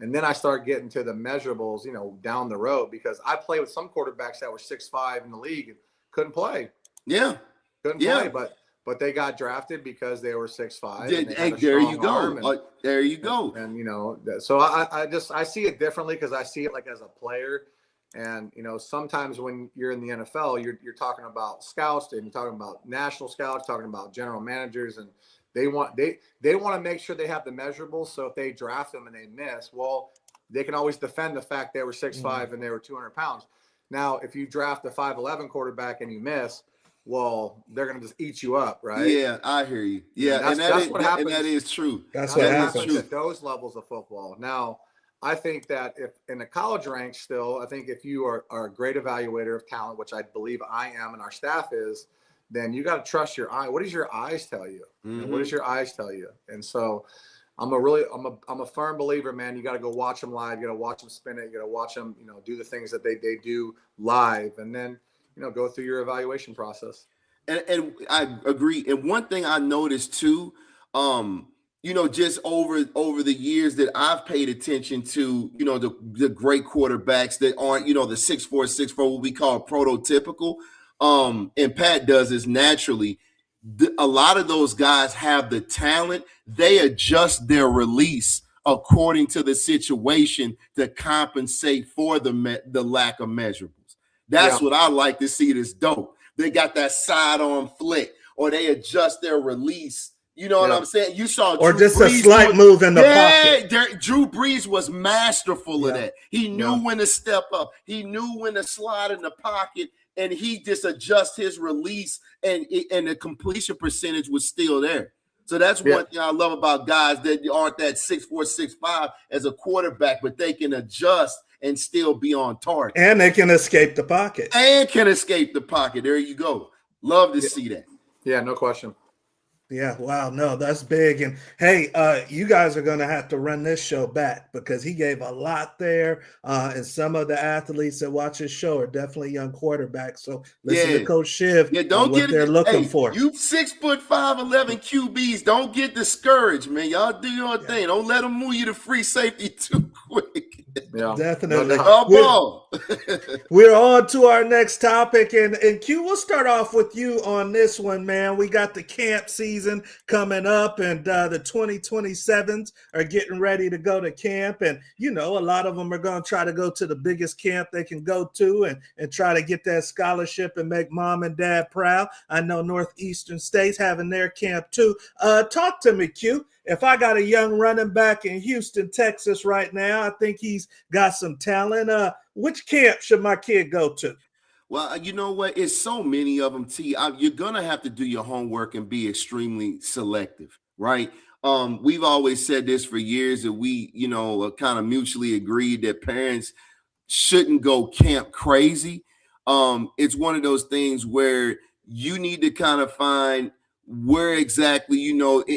Speaker 3: And then I start getting to the measurables, you know, down the road, because I played with some quarterbacks that were 6'5" in the league and couldn't play.
Speaker 2: Yeah.
Speaker 3: Couldn't play. but they got drafted because they were 6'5".
Speaker 2: Hey, there you go. There you go.
Speaker 3: And so I see it differently because I see it like as a player. And sometimes when you're in the NFL, you're talking about scouts, and you're talking about national scouts, talking about general managers, and they want to make sure they have the measurables. So if they draft them and they miss, well, they can always defend the fact they were 6'5" and they were 200 pounds. Now, if you draft a 5'11" quarterback and you miss, well, they're going to just eat you up, right?
Speaker 2: Yeah, I hear you. Yeah, and that's what happens. And that is true.
Speaker 1: That's what happens
Speaker 3: at those levels of football. Now, I think that if in the college ranks still, I think if you are a great evaluator of talent, which I believe I am and our staff is, then you got to trust your eye. What does your eyes tell you? What does your eyes tell you? And so I'm a firm believer, man. You got to go watch them live. You got to watch them spin it. You got to watch them, do the things that they do live, and then, go through your evaluation process.
Speaker 2: And I agree. And one thing I noticed too, just over the years that I've paid attention to, the great quarterbacks that aren't, the 6'4", 6'4", what we call prototypical. And Pat does this naturally. A lot of those guys have the talent. They adjust their release according to the situation to compensate for the lack of measurables. That's what I like to see. That's dope. They got that sidearm flick, or they adjust their release. You know what I'm saying? You saw
Speaker 1: or
Speaker 2: Drew
Speaker 1: just
Speaker 2: Brees
Speaker 1: a slight move in the pocket.
Speaker 2: Drew Brees was masterful of that. He knew when to step up. He knew when to slide in the pocket, and he just adjust his release, and the completion percentage was still there. So that's one thing I love about guys that aren't that 6'4", 6'5" as a quarterback, but they can adjust and still be on target.
Speaker 1: And they can escape the pocket.
Speaker 2: There you go. Love to see that.
Speaker 3: Yeah, no question.
Speaker 1: Yeah, wow, no, that's big. And hey, you guys are going to have to run this show back because he gave a lot there. And some of the athletes that watch his show are definitely young quarterbacks. So listen to Coach Chiv.
Speaker 2: Don't
Speaker 1: what they're looking for.
Speaker 2: You 6'5", 11 QBs, don't get discouraged, man. Y'all do your thing. Don't let them move you to free safety too quick.
Speaker 1: Yeah, definitely.
Speaker 2: We're
Speaker 1: on to our next topic, and Q, we'll start off with you on this one, man. We got the camp season coming up, and the 2027s are getting ready to go to camp, and a lot of them are going to try to go to the biggest camp they can go to, and try to get that scholarship and make mom and dad proud. I know Northeastern State's having their camp too. Talk to me, Q. If I got a young running back in Houston, Texas right now, I think he's got some talent. Which camp should my kid go to?
Speaker 2: Well, you know what? It's so many of them, T. You're going to have to do your homework and be extremely selective, right? We've always said this for years that we, kind of mutually agreed that parents shouldn't go camp crazy. It's one of those things where you need to kind of find where exactly,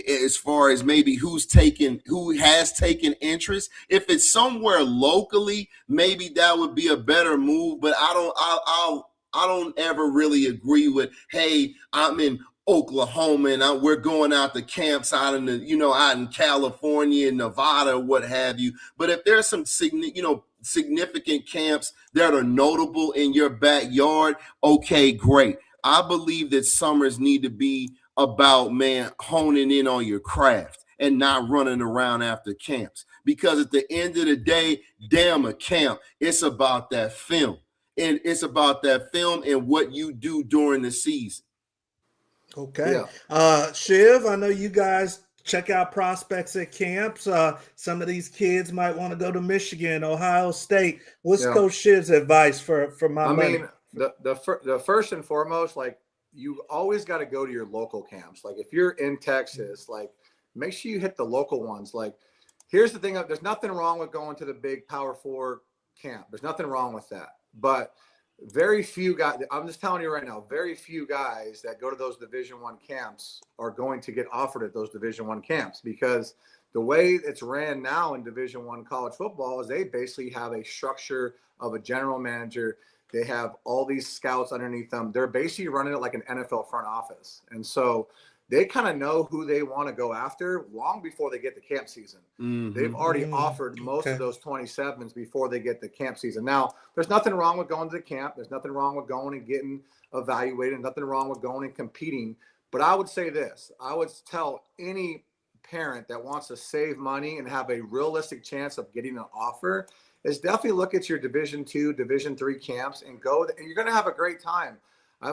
Speaker 2: as far as maybe who has taken interest. If it's somewhere locally, maybe that would be a better move. But I don't ever really agree with, hey, I'm in Oklahoma and we're going out to camps out in out in California and Nevada or what have you. But if there's some significant camps that are notable in your backyard, okay, great. I believe that summers need to be about, man, honing in on your craft and not running around after camps. Because at the end of the day, damn a camp, it's about that film. And it's about that film and what you do during the season.
Speaker 1: Okay. Yeah. Chiv, I know you guys check out prospects at camps. Some of these kids might want to go to Michigan, Ohio State. What's Coach Chiv's advice for my money?
Speaker 3: I mean, the first and foremost, you always got to go to your local camps. Like if you're in Texas, make sure you hit the local ones. Here's the thing. There's nothing wrong with going to the big Power 4 camp. There's nothing wrong with that. But very few guys, I'm just telling you right now, very few guys that go to those Division I camps are going to get offered at those Division I camps, because the way it's ran now in Division I college football is they basically have a structure of a general manager. They have all these scouts underneath them. They're basically running it like an NFL front office. And so they kind of know who they want to go after long before they get to camp season. Mm-hmm. They've already offered most of those 27s before they get to camp season. Now, there's nothing wrong with going to the camp. There's nothing wrong with going and getting evaluated. Nothing wrong with going and competing. But I would say this. I would tell any parent that wants to save money and have a realistic chance of getting an offer is definitely look at your Division II, Division III camps and go. And you're going to have a great time.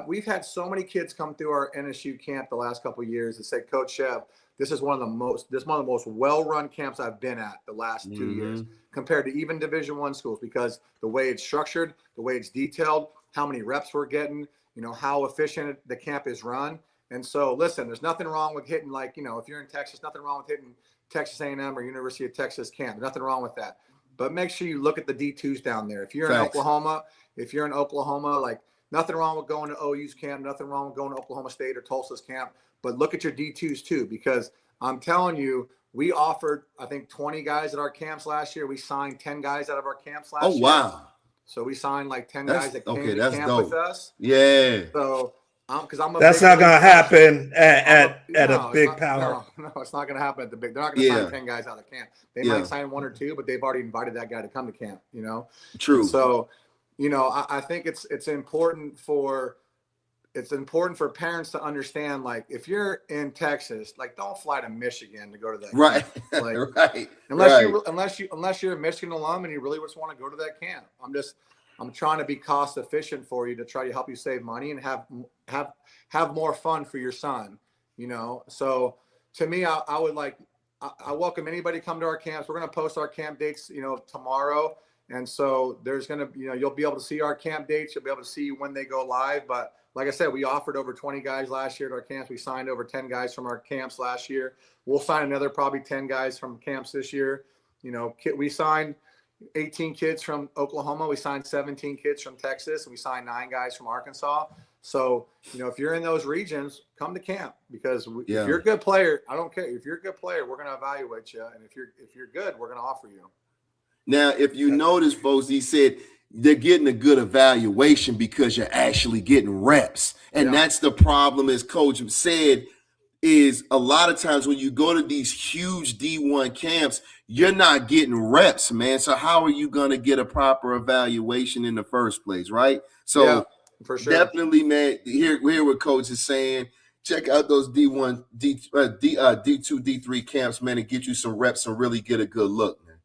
Speaker 3: We've had so many kids come through our NSU camp the last couple of years and say, Coach Chev, this is one of the most well-run camps I've been at the last 2 years compared to even Division I schools, because the way it's structured, the way it's detailed, how many reps we're getting, how efficient the camp is run. And so, listen, there's nothing wrong with hitting, like, if you're in Texas, nothing wrong with hitting Texas A&M or University of Texas camp. Nothing wrong with that. But make sure you look at the D2s down there. If you're in Oklahoma, like, nothing wrong with going to OU's camp. Nothing wrong with going to Oklahoma State or Tulsa's camp. But look at your D2s too, because I'm telling you, we offered, I think, 20 guys at our camps last year. We signed 10 guys out of our camps last year.
Speaker 2: Oh, wow.
Speaker 3: So we signed like 10 guys that came to camp
Speaker 2: dope.
Speaker 3: with us.
Speaker 2: Yeah.
Speaker 3: So because
Speaker 1: that's not going to happen at a big power.
Speaker 3: No, it's not going to happen at the big. They're not going to sign 10 guys out of camp. They might sign 1 or 2, but they've already invited that guy to come to camp.
Speaker 2: True.
Speaker 3: And so, I think it's important for parents to understand, like, if you're in Texas, like, don't fly to Michigan to go to that
Speaker 2: right
Speaker 3: camp. Like,
Speaker 2: right
Speaker 3: unless you're a Michigan alum and you really just want to go to that camp. I'm trying to be cost efficient for you to try to help you save money and have more fun for your son. So to me, I welcome anybody to come to our camps. We're going to post our camp dates tomorrow. And so there's going to, you'll be able to see our camp dates. You'll be able to see when they go live. But like I said, we offered over 20 guys last year at our camps. We signed over 10 guys from our camps last year. We'll sign another probably 10 guys from camps this year. We signed 18 kids from Oklahoma. We signed 17 kids from Texas. And we signed 9 guys from Arkansas. So, if you're in those regions, come to camp, because if you're a good player, I don't care. If you're a good player, we're going to evaluate you. And if you're good, we're going to offer you.
Speaker 2: Now, if you notice, folks, he said they're getting a good evaluation because you're actually getting reps. And that's the problem, as Coach said, is a lot of times when you go to these huge D1 camps, you're not getting reps, man. So how are you going to get a proper evaluation in the first place, right? So
Speaker 3: for sure.
Speaker 2: Definitely, man, hear what Coach is saying. Check out those D1, D2, D3 camps, man, and get you some reps and really get a good look, man.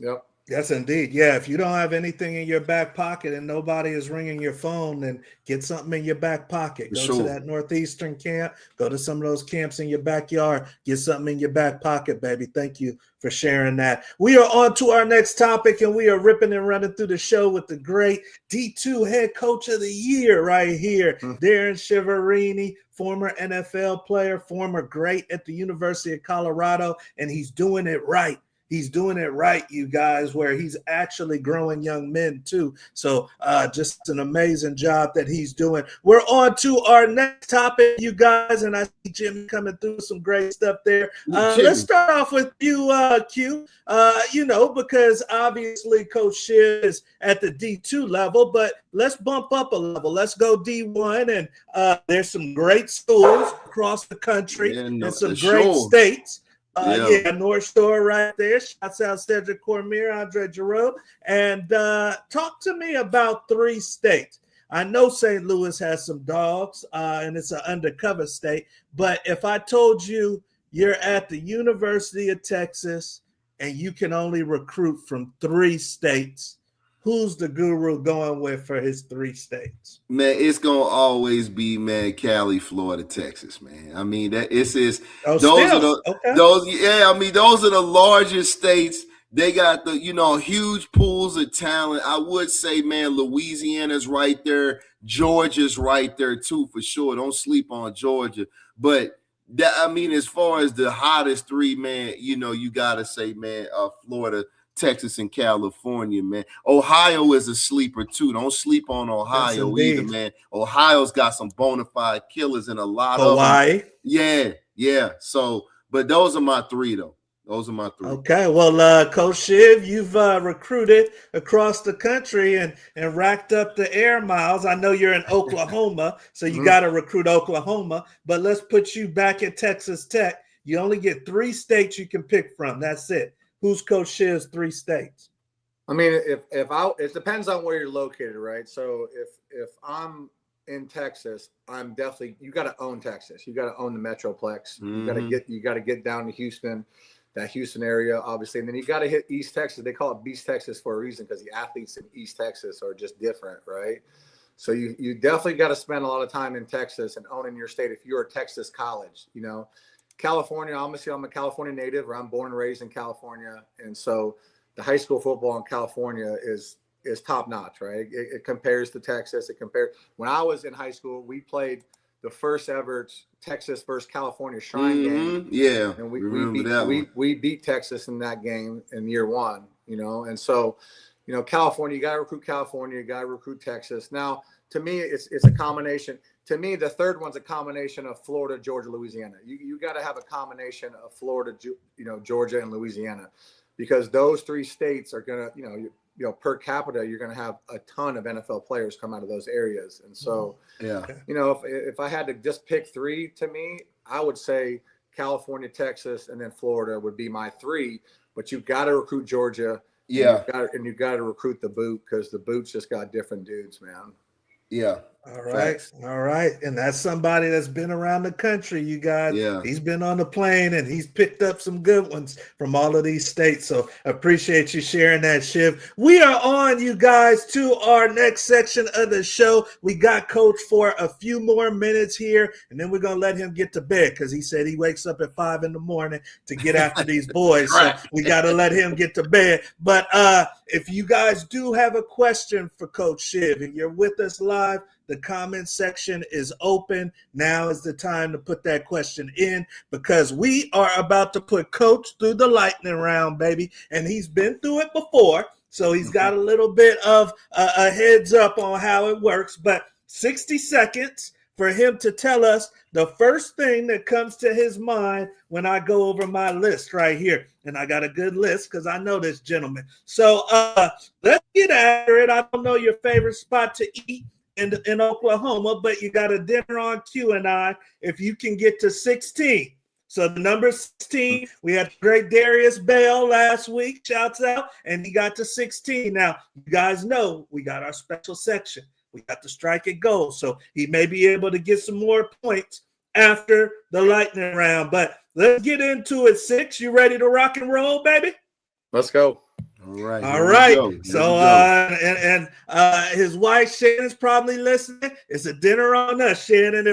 Speaker 3: Yep.
Speaker 1: Yes, indeed. Yeah, if you don't have anything in your back pocket and nobody is ringing your phone, then get something in your back pocket. Go to that Northeastern camp. Go to some of those camps in your backyard. Get something in your back pocket, baby. Thank you for sharing that. We are on to our next topic, and we are ripping and running through the show with the great D2 head coach of the year right here, Darrin Chiaverini, former NFL player, former great at the University of Colorado, and he's doing it right. He's doing it right, you guys, where he's actually growing young men too. So just an amazing job that he's doing. We're on to our next topic, you guys, and I see Jimmy coming through some great stuff there. Let's start off with you, Q, because obviously Coach Chiv is at the D2 level, but let's bump up a level. Let's go D1, and there's some great schools across the country and some great states. North Shore right there. Shouts out Cedric Cormier, Andre Giroux. And talk to me about 3 states. I know St. Louis has some dogs, and it's an undercover state. But if I told you you're at the University of Texas and you can only recruit from 3 states, who's the guru going with for his 3 states?
Speaker 2: Man, it's gonna always be, man, Cali, Florida, Texas, man. I mean, those are the largest states. They got the, huge pools of talent. I would say, man, Louisiana's right there. Georgia's right there too, for sure. Don't sleep on Georgia. But as far as the hottest 3, man, you gotta say, man, Florida, Texas, and California, man. Ohio is a sleeper too. Don't sleep on Ohio either, man. Ohio's got some bona fide killers and a lot of them. Yeah. So, but those are my 3, though. Those are my 3.
Speaker 1: Okay, well, Coach Chiv, you've recruited across the country and racked up the air miles. I know you're in Oklahoma, so you got to recruit Oklahoma. But let's put you back at Texas Tech. You only get 3 states you can pick from. That's it. Who's Coach Chiv's 3 states?
Speaker 3: I mean, it depends on where you're located, right? So if I'm in Texas, you got to own Texas. You got to own the Metroplex.
Speaker 2: Mm-hmm.
Speaker 3: You got to get down to Houston, that Houston area, obviously. And then you got to hit East Texas. They call it Beast Texas for a reason, because the athletes in East Texas are just different, right? So you definitely got to spend a lot of time in Texas and owning your state if you're a Texas college. You know, California, obviously I'm a California native, or I'm born and raised in California. And so the high school football in California is top notch, right? It compares to Texas. When I was in high school, we played the first ever Texas versus California Shrine game.
Speaker 2: Yeah.
Speaker 3: And we beat Texas in that game in year one, you know? And so, you know, California, you got to recruit California, you got to recruit Texas. Now, to me, it's a combination. To me, the third one's a combination of Florida, Georgia, Louisiana. You got to have a combination of Florida, you know, Georgia, and Louisiana, because those three states are going to, you know, per capita, you're going to have a ton of NFL players come out of those areas. And so,
Speaker 2: yeah,
Speaker 3: you know, if I had to just pick three, to me, I would say California, Texas, and then Florida would be my three. But you've got to recruit Georgia.
Speaker 2: Yeah.
Speaker 3: And you've got to recruit the boot, because the boot's just got different dudes, man.
Speaker 2: Yeah.
Speaker 1: All right. Facts. All right. And that's somebody that's been around the country, you guys.
Speaker 2: Yeah.
Speaker 1: He's been on the plane and he's picked up some good ones from all of these states. So appreciate you sharing that, Chiv. We are on, you guys, to our next section of the show. We got Coach for a few more minutes here, and then we're going to let him get to bed, because he said he wakes up at 5 a.m. to get after these boys.
Speaker 2: Right.
Speaker 1: So we got to let him get to bed. But if you guys do have a question for Coach Chiv and you're with us live, the comment section is open. Now is the time to put that question in, because we are about to put Coach through the lightning round, baby. And he's been through it before, so he's got a little bit of a heads up on how it works. But 60 seconds for him to tell us the first thing that comes to his mind when I go over my list right here. And I got a good list, because I know this gentleman. So let's get after it. I don't know your favorite spot to eat in Oklahoma, but you got a dinner on Q&I if you can get to 16. So the number 16, we had great Darius Bell last week, shouts out, and he got to 16. Now, you guys know we got our special section. We got the strike and goal, so he may be able to get some more points after the lightning round. But let's get into it, Six. You ready to rock and roll, baby?
Speaker 3: Let's go.
Speaker 2: All right.
Speaker 1: So his wife Shannon's probably listening. It's a dinner on us, Shannon.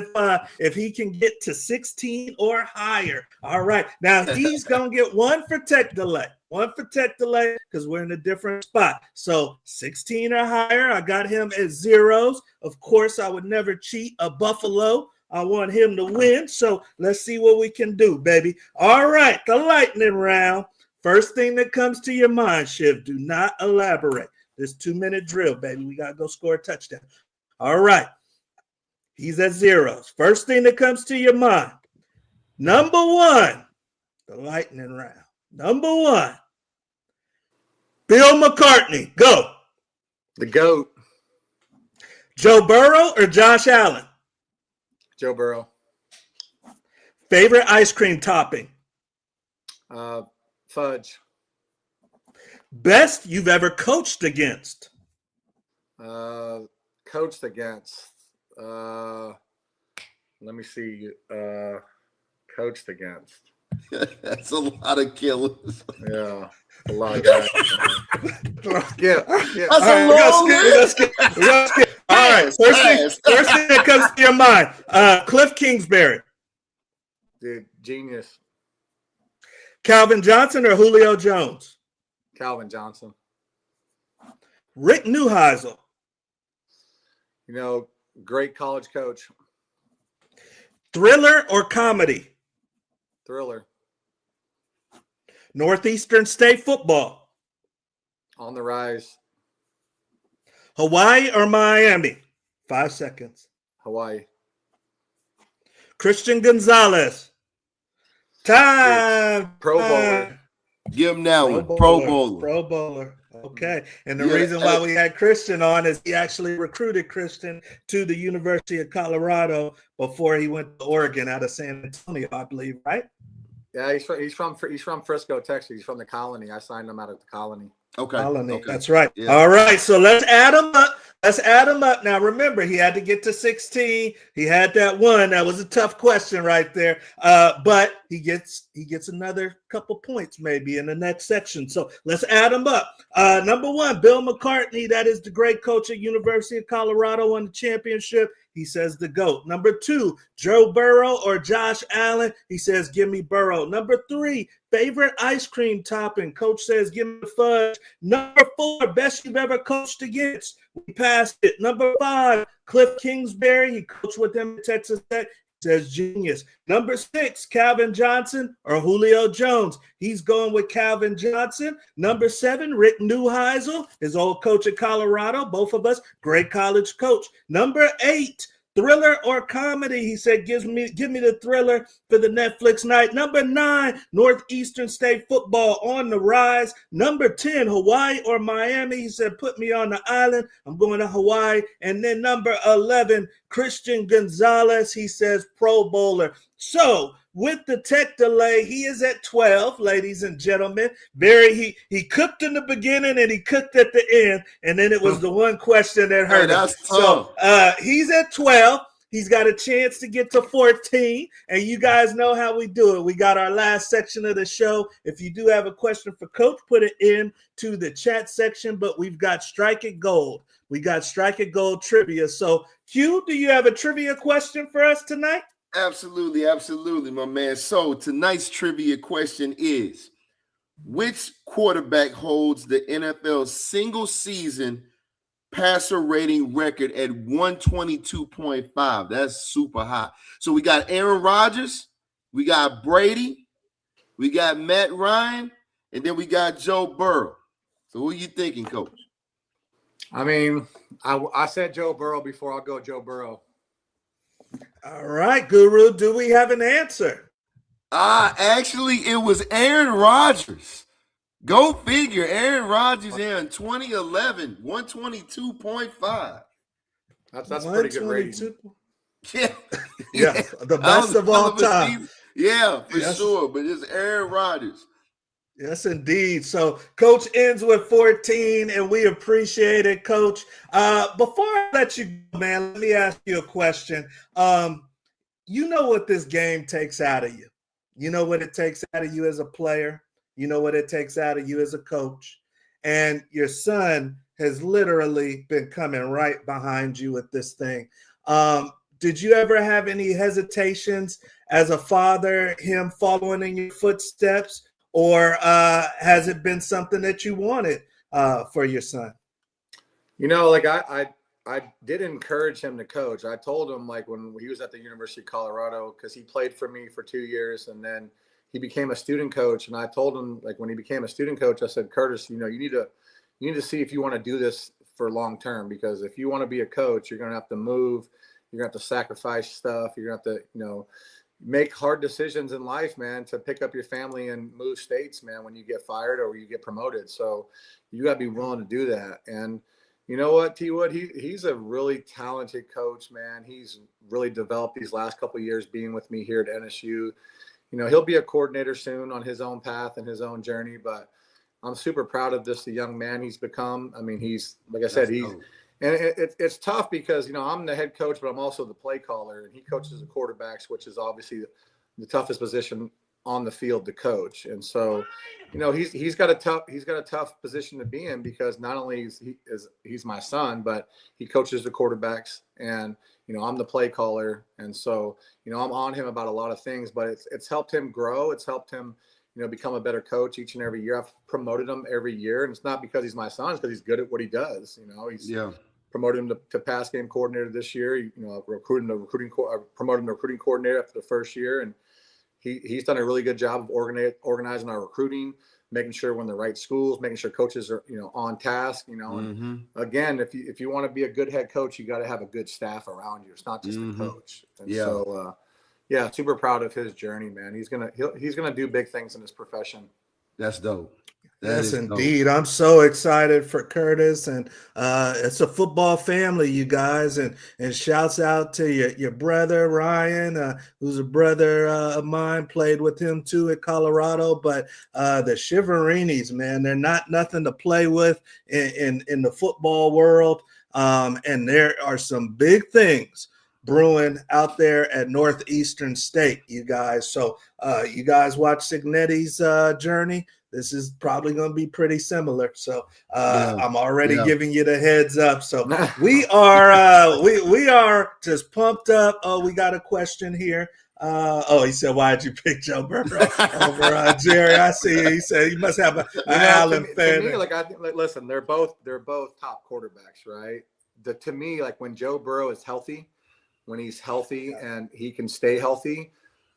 Speaker 1: If he can get to 16 or higher. All right. Now he's gonna get one for tech delay. One for tech delay, because we're in a different spot. So 16 or higher. I got him at zeros. Of course, I would never cheat a Buffalo. I want him to win. So let's see what we can do, baby. All right, the lightning round. First thing that comes to your mind, Chiv, do not elaborate. This 2-minute drill, baby. We got to go score a touchdown. All right. He's at zeros. First thing that comes to your mind. Number one, the lightning round. Number one, Bill McCartney. Go.
Speaker 3: The GOAT.
Speaker 1: Joe Burrow or Josh Allen?
Speaker 3: Joe Burrow.
Speaker 1: Favorite ice cream topping?
Speaker 3: Fudge.
Speaker 1: Best you've ever coached against?
Speaker 3: Coached against. Let me see. Coached against.
Speaker 2: That's a lot of killers.
Speaker 3: Yeah, a lot of guys. Yeah.
Speaker 2: That's a long list.
Speaker 1: Let's skip. All right. First thing that comes to your mind. Kliff Kingsbury.
Speaker 3: Dude, genius.
Speaker 1: Calvin Johnson or Julio Jones?
Speaker 3: Calvin Johnson.
Speaker 1: Rick Neuheisel.
Speaker 3: You know, great college coach.
Speaker 1: Thriller or comedy?
Speaker 3: Thriller.
Speaker 1: Northeastern State football.
Speaker 3: On the rise.
Speaker 1: Hawaii or Miami? 5 seconds.
Speaker 3: Hawaii.
Speaker 1: Christian Gonzalez. Time.
Speaker 3: Pro Bowler.
Speaker 2: Give him that one. Pro Bowler.
Speaker 1: Pro Bowler. Okay. And the reason why we had Christian on is he actually recruited Christian to the University of Colorado before he went to Oregon out of San Antonio, I believe, right?
Speaker 3: Yeah, he's from Frisco, Texas. He's from the Colony. I signed him out of the Colony.
Speaker 2: Okay.
Speaker 1: Colony.
Speaker 2: Okay.
Speaker 1: That's right.
Speaker 2: Yeah.
Speaker 1: All right. So let's add them up. Let's add them up. Now, remember, he had to get to 16. He had that one. That was a tough question right there. But he gets another couple points maybe in the next section. So let's add them up. Number one, Bill McCartney. That is the great coach at University of Colorado, won the championship. He says the GOAT. Number two, Joe Burrow or Josh Allen. He says, give me Burrow. Number three, favorite ice cream topping. Coach says, give me the fudge. Number four, best you've ever coached against. We passed it. Number five, Kliff Kingsbury. He coached with him at Texas Tech. He says genius. Number six, Calvin Johnson or Julio Jones. He's going with Calvin Johnson. Number seven, Rick Neuheisel, his old coach at Colorado. Both of us, great college coach. Number eight, thriller or comedy. He said, give me the thriller for the Netflix night. Number nine, Northeastern State football on the rise. Number 10, Hawaii or Miami. He said, put me on the island. I'm going to Hawaii. And then number 11, Christian Gonzalez. He says, Pro Bowler. So with the tech delay, he is at 12, ladies and gentlemen. He cooked in the beginning and he cooked at the end, and then it was the one question that hurt him.
Speaker 2: That's tough.
Speaker 1: So he's at 12. He's got a chance to get to 14, and you guys know how we do it. We got our last section of the show. If you do have a question for Coach, put it in to the chat section, but we've got Strike It Gold. We got Strike It Gold trivia. So, Q, do you have a trivia question for us tonight?
Speaker 2: Absolutely, absolutely, my man. So tonight's trivia question is, which quarterback holds the NFL single season passer rating record at 122.5? That's super high. So we got Aaron Rodgers, we got Brady, we got Matt Ryan, and then we got Joe Burrow. So who are you thinking, Coach?
Speaker 3: I mean, I said Joe Burrow before. I'll go Joe Burrow.
Speaker 1: All right, Guru, do we have an answer?
Speaker 2: Actually, it was Aaron Rodgers. Go figure. Aaron Rodgers in 2011, 122.5.
Speaker 3: That's pretty good rating.
Speaker 1: Yeah, the best of all time.
Speaker 2: Yeah, for sure. But it's Aaron Rodgers.
Speaker 1: Yes, indeed. So Coach ends with 14, and we appreciate it, Coach. Before I let you go, man, let me ask you a question. You know what this game takes out of you. You know what it takes out of you as a player. You know what it takes out of you as a coach. And your son has literally been coming right behind you with this thing. Did you ever have any hesitations as a father, him following in your footsteps? Or has it been something that you wanted for your son?
Speaker 3: You know, like I did encourage him to coach. I told him, like, when he was at the University of Colorado, because he played for me for 2 years, and then he became a student coach. And I told him, like, when he became a student coach, I said, Curtis, you know, you need to see if you want to do this for long term, because if you want to be a coach, you're going to have to move, you're going to have to sacrifice stuff, you're going to have to, you know, make hard decisions in life, man, to pick up your family and move states, man, when you get fired or you get promoted. So you got to be willing to do that. And you know what, T Wood, he's a really talented coach, man. He's really developed these last couple of years being with me here at NSU. You know, he'll be a coordinator soon on his own path and his own journey, but I'm super proud of the young man he's become. I mean, he's, like I said, and it's tough because, you know, I'm the head coach, but I'm also the play caller, and he coaches the quarterbacks, which is obviously the toughest position on the field to coach. And so, you know, he's got a tough position to be in, because not only is he's my son, but he coaches the quarterbacks, and, you know, I'm the play caller. And so, you know, I'm on him about a lot of things, but it's helped him grow. It's helped him, you know, become a better coach each and every year. I've promoted him every year, and it's not because he's my son, it's because he's good at what he does. You know, promoted him to pass game coordinator this year. You know, promoted him to recruiting coordinator after the first year, and he's done a really good job of organizing our recruiting, making sure we're in the right schools, making sure coaches are, you know, on task. You know, and again, if you want to be a good head coach, you got to have a good staff around you. It's not just a coach. And so, yeah, super proud of his journey, man. He's gonna do big things in his profession.
Speaker 2: That's dope. That
Speaker 1: Yes,
Speaker 2: is dope.
Speaker 1: indeed. I'm so excited for Curtis, and it's a football family, you guys. And shouts out to your brother Ryan, who's a brother of mine. Played with him too at Colorado. But the Chiaverinis, man, they're not nothing to play with in the football world. And there are some big things brewing out there at Northeastern State, you guys. So you guys watch Signetti's journey. This is probably going to be pretty similar. So
Speaker 2: Yeah.
Speaker 1: I'm already
Speaker 2: Yeah.
Speaker 1: giving you the heads up. So we are we are just pumped up. Oh, we got a question here. He said, "Why'd you pick Joe Burrow over Jerry?" I see. He said he must have an Allen fan.
Speaker 3: To me, like I think, like, listen, they're both top quarterbacks, right? To me, like when Joe Burrow is healthy, when he's healthy and he can stay healthy,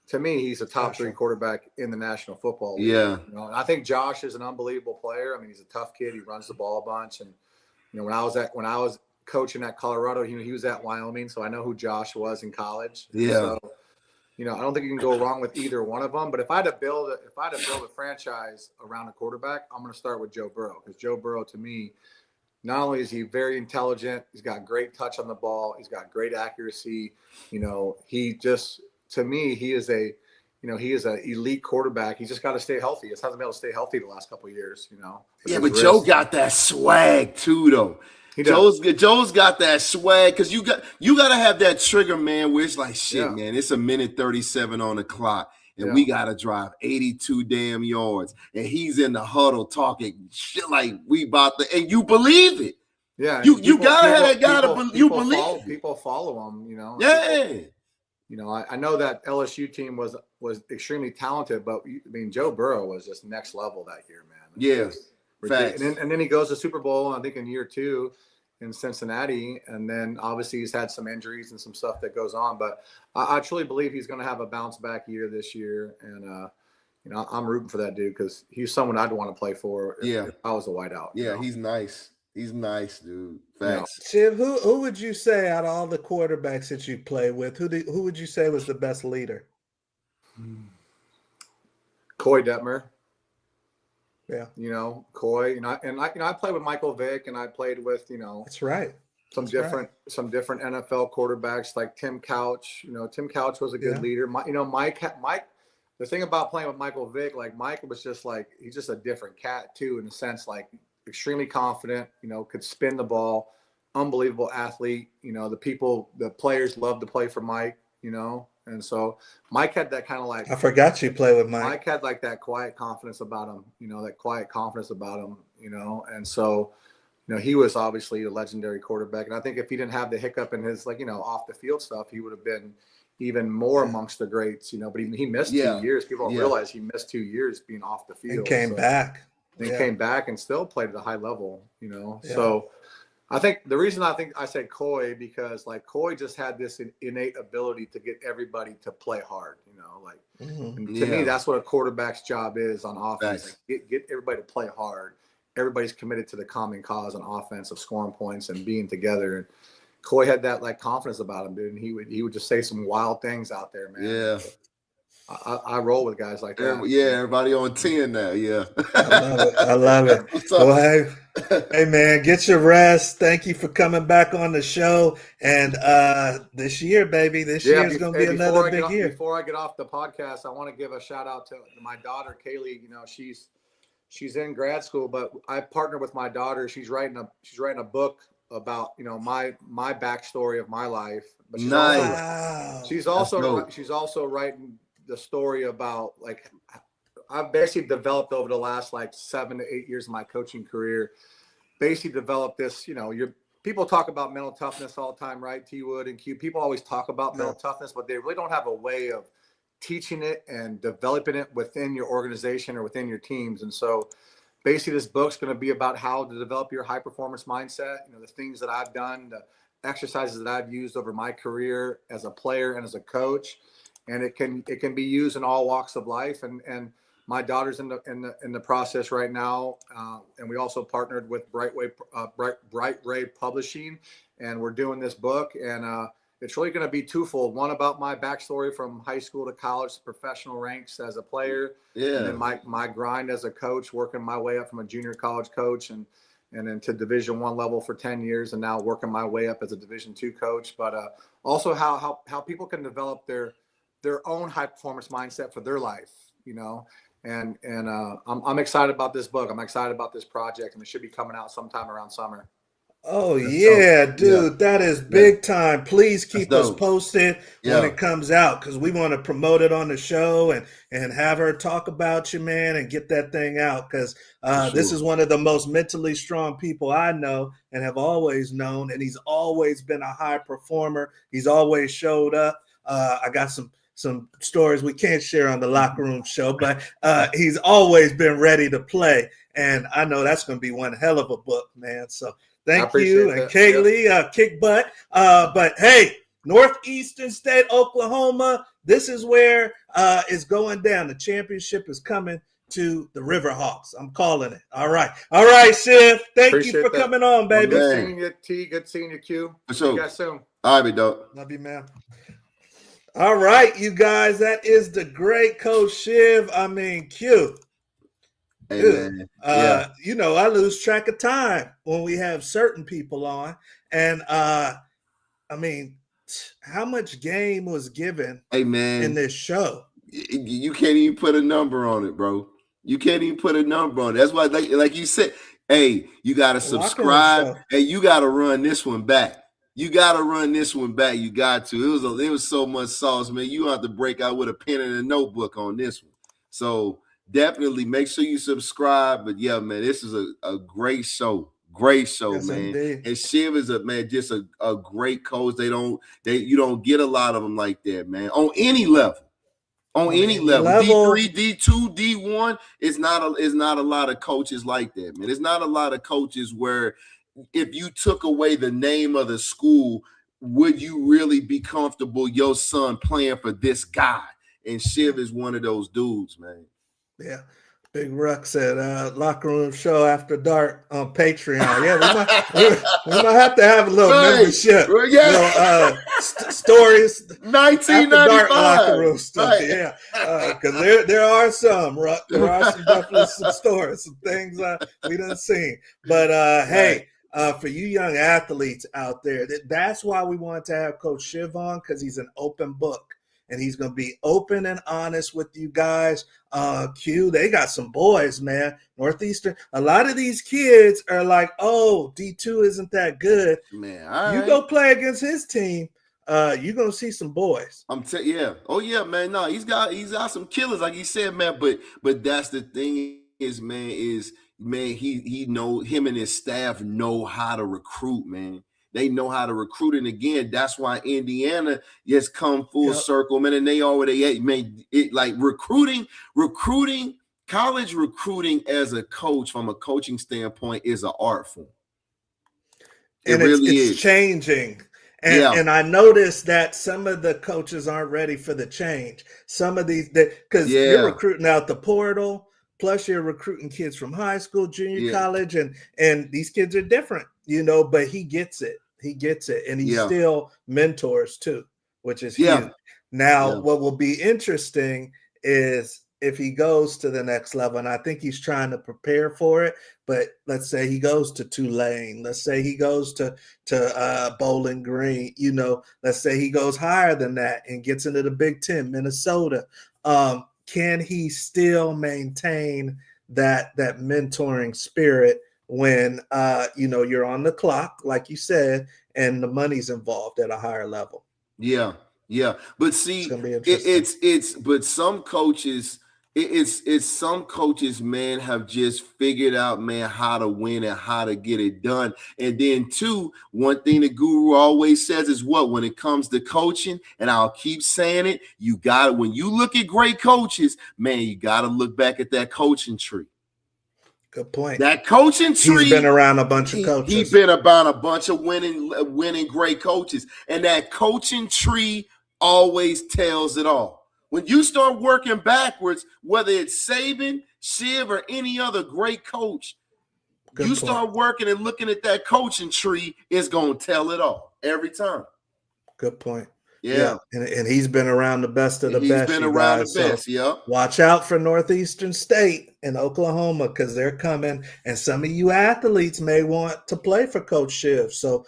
Speaker 3: to me, he's a top three quarterback in the National Football League.
Speaker 2: Yeah.
Speaker 3: You know, and I think Josh is an unbelievable player. I mean, he's a tough kid. He runs the ball a bunch. And you know, when I was coaching at Colorado, he was at Wyoming, so I know who Josh was in college.
Speaker 2: Yeah.
Speaker 3: So, you know, I don't think you can go wrong with either one of them. But if I had to build a franchise around a quarterback, I'm going to start with Joe Burrow, because Joe Burrow, to me, not only is he very intelligent, he's got great touch on the ball, he's got great accuracy. You know, to me, he is an elite quarterback. He's just got to stay healthy. He hasn't been able to stay healthy the last couple of years, you know.
Speaker 2: Yeah, but Joe got that swag too, though. Joe's got that swag, because you got to have that trigger, man, where it's like, shit, man, it's a minute 37 on the clock, and we got to drive 82 damn yards, and he's in the huddle talking shit like we about to, and you believe it.
Speaker 3: Yeah,
Speaker 2: you gotta have that guy you believe.
Speaker 3: People follow him, you know.
Speaker 2: Yeah.
Speaker 3: You know, I know that LSU team was extremely talented, but I mean, Joe Burrow was just next level that year, man.
Speaker 2: Yeah, facts.
Speaker 3: And then he goes to Super Bowl, I think in year 2 in Cincinnati, and then obviously he's had some injuries and some stuff that goes on. But I truly believe he's going to have a bounce back year this year, and you know, I'm rooting for that dude, because he's someone I'd want to play for if I was a wideout.
Speaker 2: Yeah, you know? He's nice. He's nice, dude. Facts.
Speaker 1: Chiv, who would you say out of all the quarterbacks that you play with, who would you say was the best leader?
Speaker 3: Coy Detmer.
Speaker 1: Yeah.
Speaker 3: You know, Coy, I played with Michael Vick, and I played with, you know,
Speaker 1: that's right.
Speaker 3: Some different NFL quarterbacks like Tim Couch. You know, Tim Couch was a good leader. Mike. The thing about playing with Michael Vick, like Mike was just like, he's just a different cat too, in a sense, like extremely confident, you know, could spin the ball, unbelievable athlete. You know, the players loved to play for Mike, you know. And so Mike had that kind of like,
Speaker 1: I forgot you play with Mike.
Speaker 3: Mike had like that quiet confidence about him, you know, you know. And so, you know, he was obviously a legendary quarterback. And I think if he didn't have the hiccup in his, like, you know, off the field stuff, he would have been even more amongst the greats, you know. But he missed 2 years. People don't realize he missed 2 years being off the field.
Speaker 1: And came back.
Speaker 3: And came back and still played at a high level, you know. So I think the reason I said Coy, because like Coy just had this innate ability to get everybody to play hard, you know, like and to me, that's what a quarterback's job is on offense. Like, get everybody to play hard. Everybody's committed to the common cause on offense of scoring points and being together. And Coy had that like confidence about him, dude. And he would just say some wild things out there, man.
Speaker 2: Yeah.
Speaker 3: I roll with guys like that.
Speaker 2: Yeah, everybody on 10 now. Yeah.
Speaker 1: I love it. Well, hey, man, get your rest. Thank you for coming back on the show. And this year, baby, this year is going to be another big year.
Speaker 3: Before I get off the podcast, I want to give a shout out to my daughter, Kaylee. You know, she's in grad school, but I partnered with my daughter. She's writing a book about, you know, my backstory of my life. But she's also writing the story about, like, I've basically developed over the last like 7 to 8 years of my coaching career, basically developed this, you know, people talk about mental toughness all the time, right? T Wood and Q, people always talk about mental toughness, but they really don't have a way of teaching it and developing it within your organization or within your teams. And so basically this book's going to be about how to develop your high performance mindset, you know, the things that I've done, the exercises that I've used over my career as a player and as a coach. And it can be used in all walks of life. And my daughter's in the process right now. And we also partnered with Bright Ray Publishing, and we're doing this book. And it's really going to be twofold. One about my backstory from high school to college to professional ranks as a player.
Speaker 2: Yeah.
Speaker 3: And then my grind as a coach, working my way up from a junior college coach and then to Division I level for 10 years, and now working my way up as a Division II coach. But also how people can develop their own high performance mindset for their life, you know. And I'm excited about this book. I'm excited about this project, and it should be coming out sometime around summer.
Speaker 1: Oh yeah, dude, that is big time. Please keep us posted when it comes out, because we want to promote it on the show and have her talk about you, man, and get that thing out, because this is one of the most mentally strong people I know and have always known, and he's always been a high performer. He's always showed up. I got some stories we can't share on the Locker Room Show, but he's always been ready to play, and I know that's going to be one hell of a book, man. So thank you, and Kaylee, kick butt. But hey, Northeastern State, Oklahoma, this is where it's going down. The championship is coming to the Riverhawks. I'm calling it. All right, Chiv. Thank you for coming on, baby.
Speaker 3: Good seeing you, T. Good seeing you, Q. See you guys soon.
Speaker 2: All right, big dog.
Speaker 1: Love you, man. All right, you guys, that is the great Coach Chiv. I mean, Q.
Speaker 2: Hey, man.
Speaker 1: You know, I lose track of time when we have certain people on. And, I mean, how much game was given in this show?
Speaker 2: You can't even put a number on it, bro. You can't even put a number on it. That's why, like you said, hey, you got to subscribe. Hey, you got to run this one back. You got to run this one back. You got to. It was so much sauce, man. You have to break out with a pen and a notebook on this one. So definitely make sure you subscribe. But yeah, man, this is a great show. Great show, yes, man. Indeed. And Chiv is just a great coach. You don't get a lot of them like that, man. On any level. On any level. D3, D2, D1, it's not a lot of coaches like that, man. It's not a lot of coaches where if you took away the name of the school, would you really be comfortable your son playing for this guy? And Chiv is one of those dudes, man.
Speaker 1: Yeah. Big Ruck said, Locker Room Show After Dark on Patreon. Yeah, we might have to have a little membership.
Speaker 2: Yeah.
Speaker 1: Stories.
Speaker 2: 1995.
Speaker 1: After Dark Locker Room stuff. Right. Yeah. Because there are some, Ruck. There are definitely some stories, some things we done seen. But, hey, for you young athletes out there, that's why we wanted to have Coach Chiv on, because he's an open book. And he's going to be open and honest with you guys. Q, they got some boys, man. Northeastern. A lot of these kids are like, oh, D2 isn't that good.
Speaker 2: Man,
Speaker 1: you go play against his team, you're going to see some boys.
Speaker 2: Yeah. Oh, yeah, man. No, he's got some killers, like he said, man. But that's the thing is, man, he know him and his staff know how to recruit, man. They know how to recruit, and again, that's why Indiana has come full circle, man. And they already made it like recruiting, college recruiting as a coach from a coaching standpoint is an art form.
Speaker 1: It's changing. And I noticed that some of the coaches aren't ready for the change. Some of these, because you're recruiting out the portal, plus you're recruiting kids from high school, junior college, and these kids are different, you know, but he gets it. He gets it. And he still mentors too, which is huge. Now, what will be interesting is if he goes to the next level, and I think he's trying to prepare for it, but let's say he goes to Tulane, let's say he goes to Bowling Green, you know, let's say he goes higher than that and gets into the Big Ten, Minnesota. Can he still maintain that mentoring spirit when you know, you're on the clock, like you said, and the money's involved at a higher level?
Speaker 2: Yeah. But see, but some coaches, some coaches, man, have just figured out, man, how to win and how to get it done. And then two, one thing the guru always says is what, when it comes to coaching, and I'll keep saying it, when you look at great coaches, man, you got to look back at that coaching tree.
Speaker 1: Good point.
Speaker 2: That coaching tree.
Speaker 1: He's been around a bunch of coaches.
Speaker 2: He's been about a bunch of winning great coaches. And that coaching tree always tells it all. When you start working backwards, whether it's Saban, Chiv, or any other great coach, you start working and looking at that coaching tree, it's going to tell it all every time.
Speaker 1: Good point.
Speaker 2: Yeah.
Speaker 1: And he's been around the best of the
Speaker 2: He's
Speaker 1: best.
Speaker 2: been
Speaker 1: you
Speaker 2: around
Speaker 1: guys.
Speaker 2: the best.
Speaker 1: So
Speaker 2: Yep.
Speaker 1: watch out for Northeastern State and Oklahoma because they're coming. And some of you athletes may want to play for Coach Chiv. So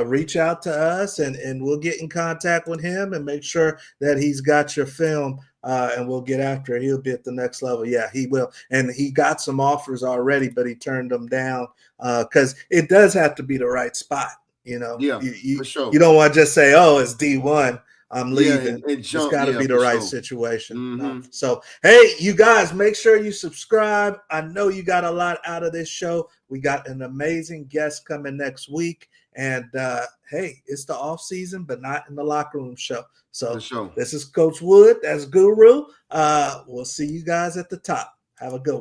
Speaker 1: reach out to us and we'll get in contact with him and make sure that he's got your film. And we'll get after it. He'll be at the next level. Yeah, he will. And he got some offers already, but he turned them down because it does have to be the right spot.
Speaker 2: Yeah, for sure.
Speaker 1: You don't want to just say, "Oh, it's D1. I'm leaving."
Speaker 2: And jump.
Speaker 1: It's got to be the right situation.
Speaker 2: Mm-hmm.
Speaker 1: So, hey, you guys, make sure you subscribe. I know you got a lot out of this show. We got an amazing guest coming next week. And, hey, it's the off season, but not in the locker room show. So this is Coach Wood. That's Guru. We'll see you guys at the top. Have a good one.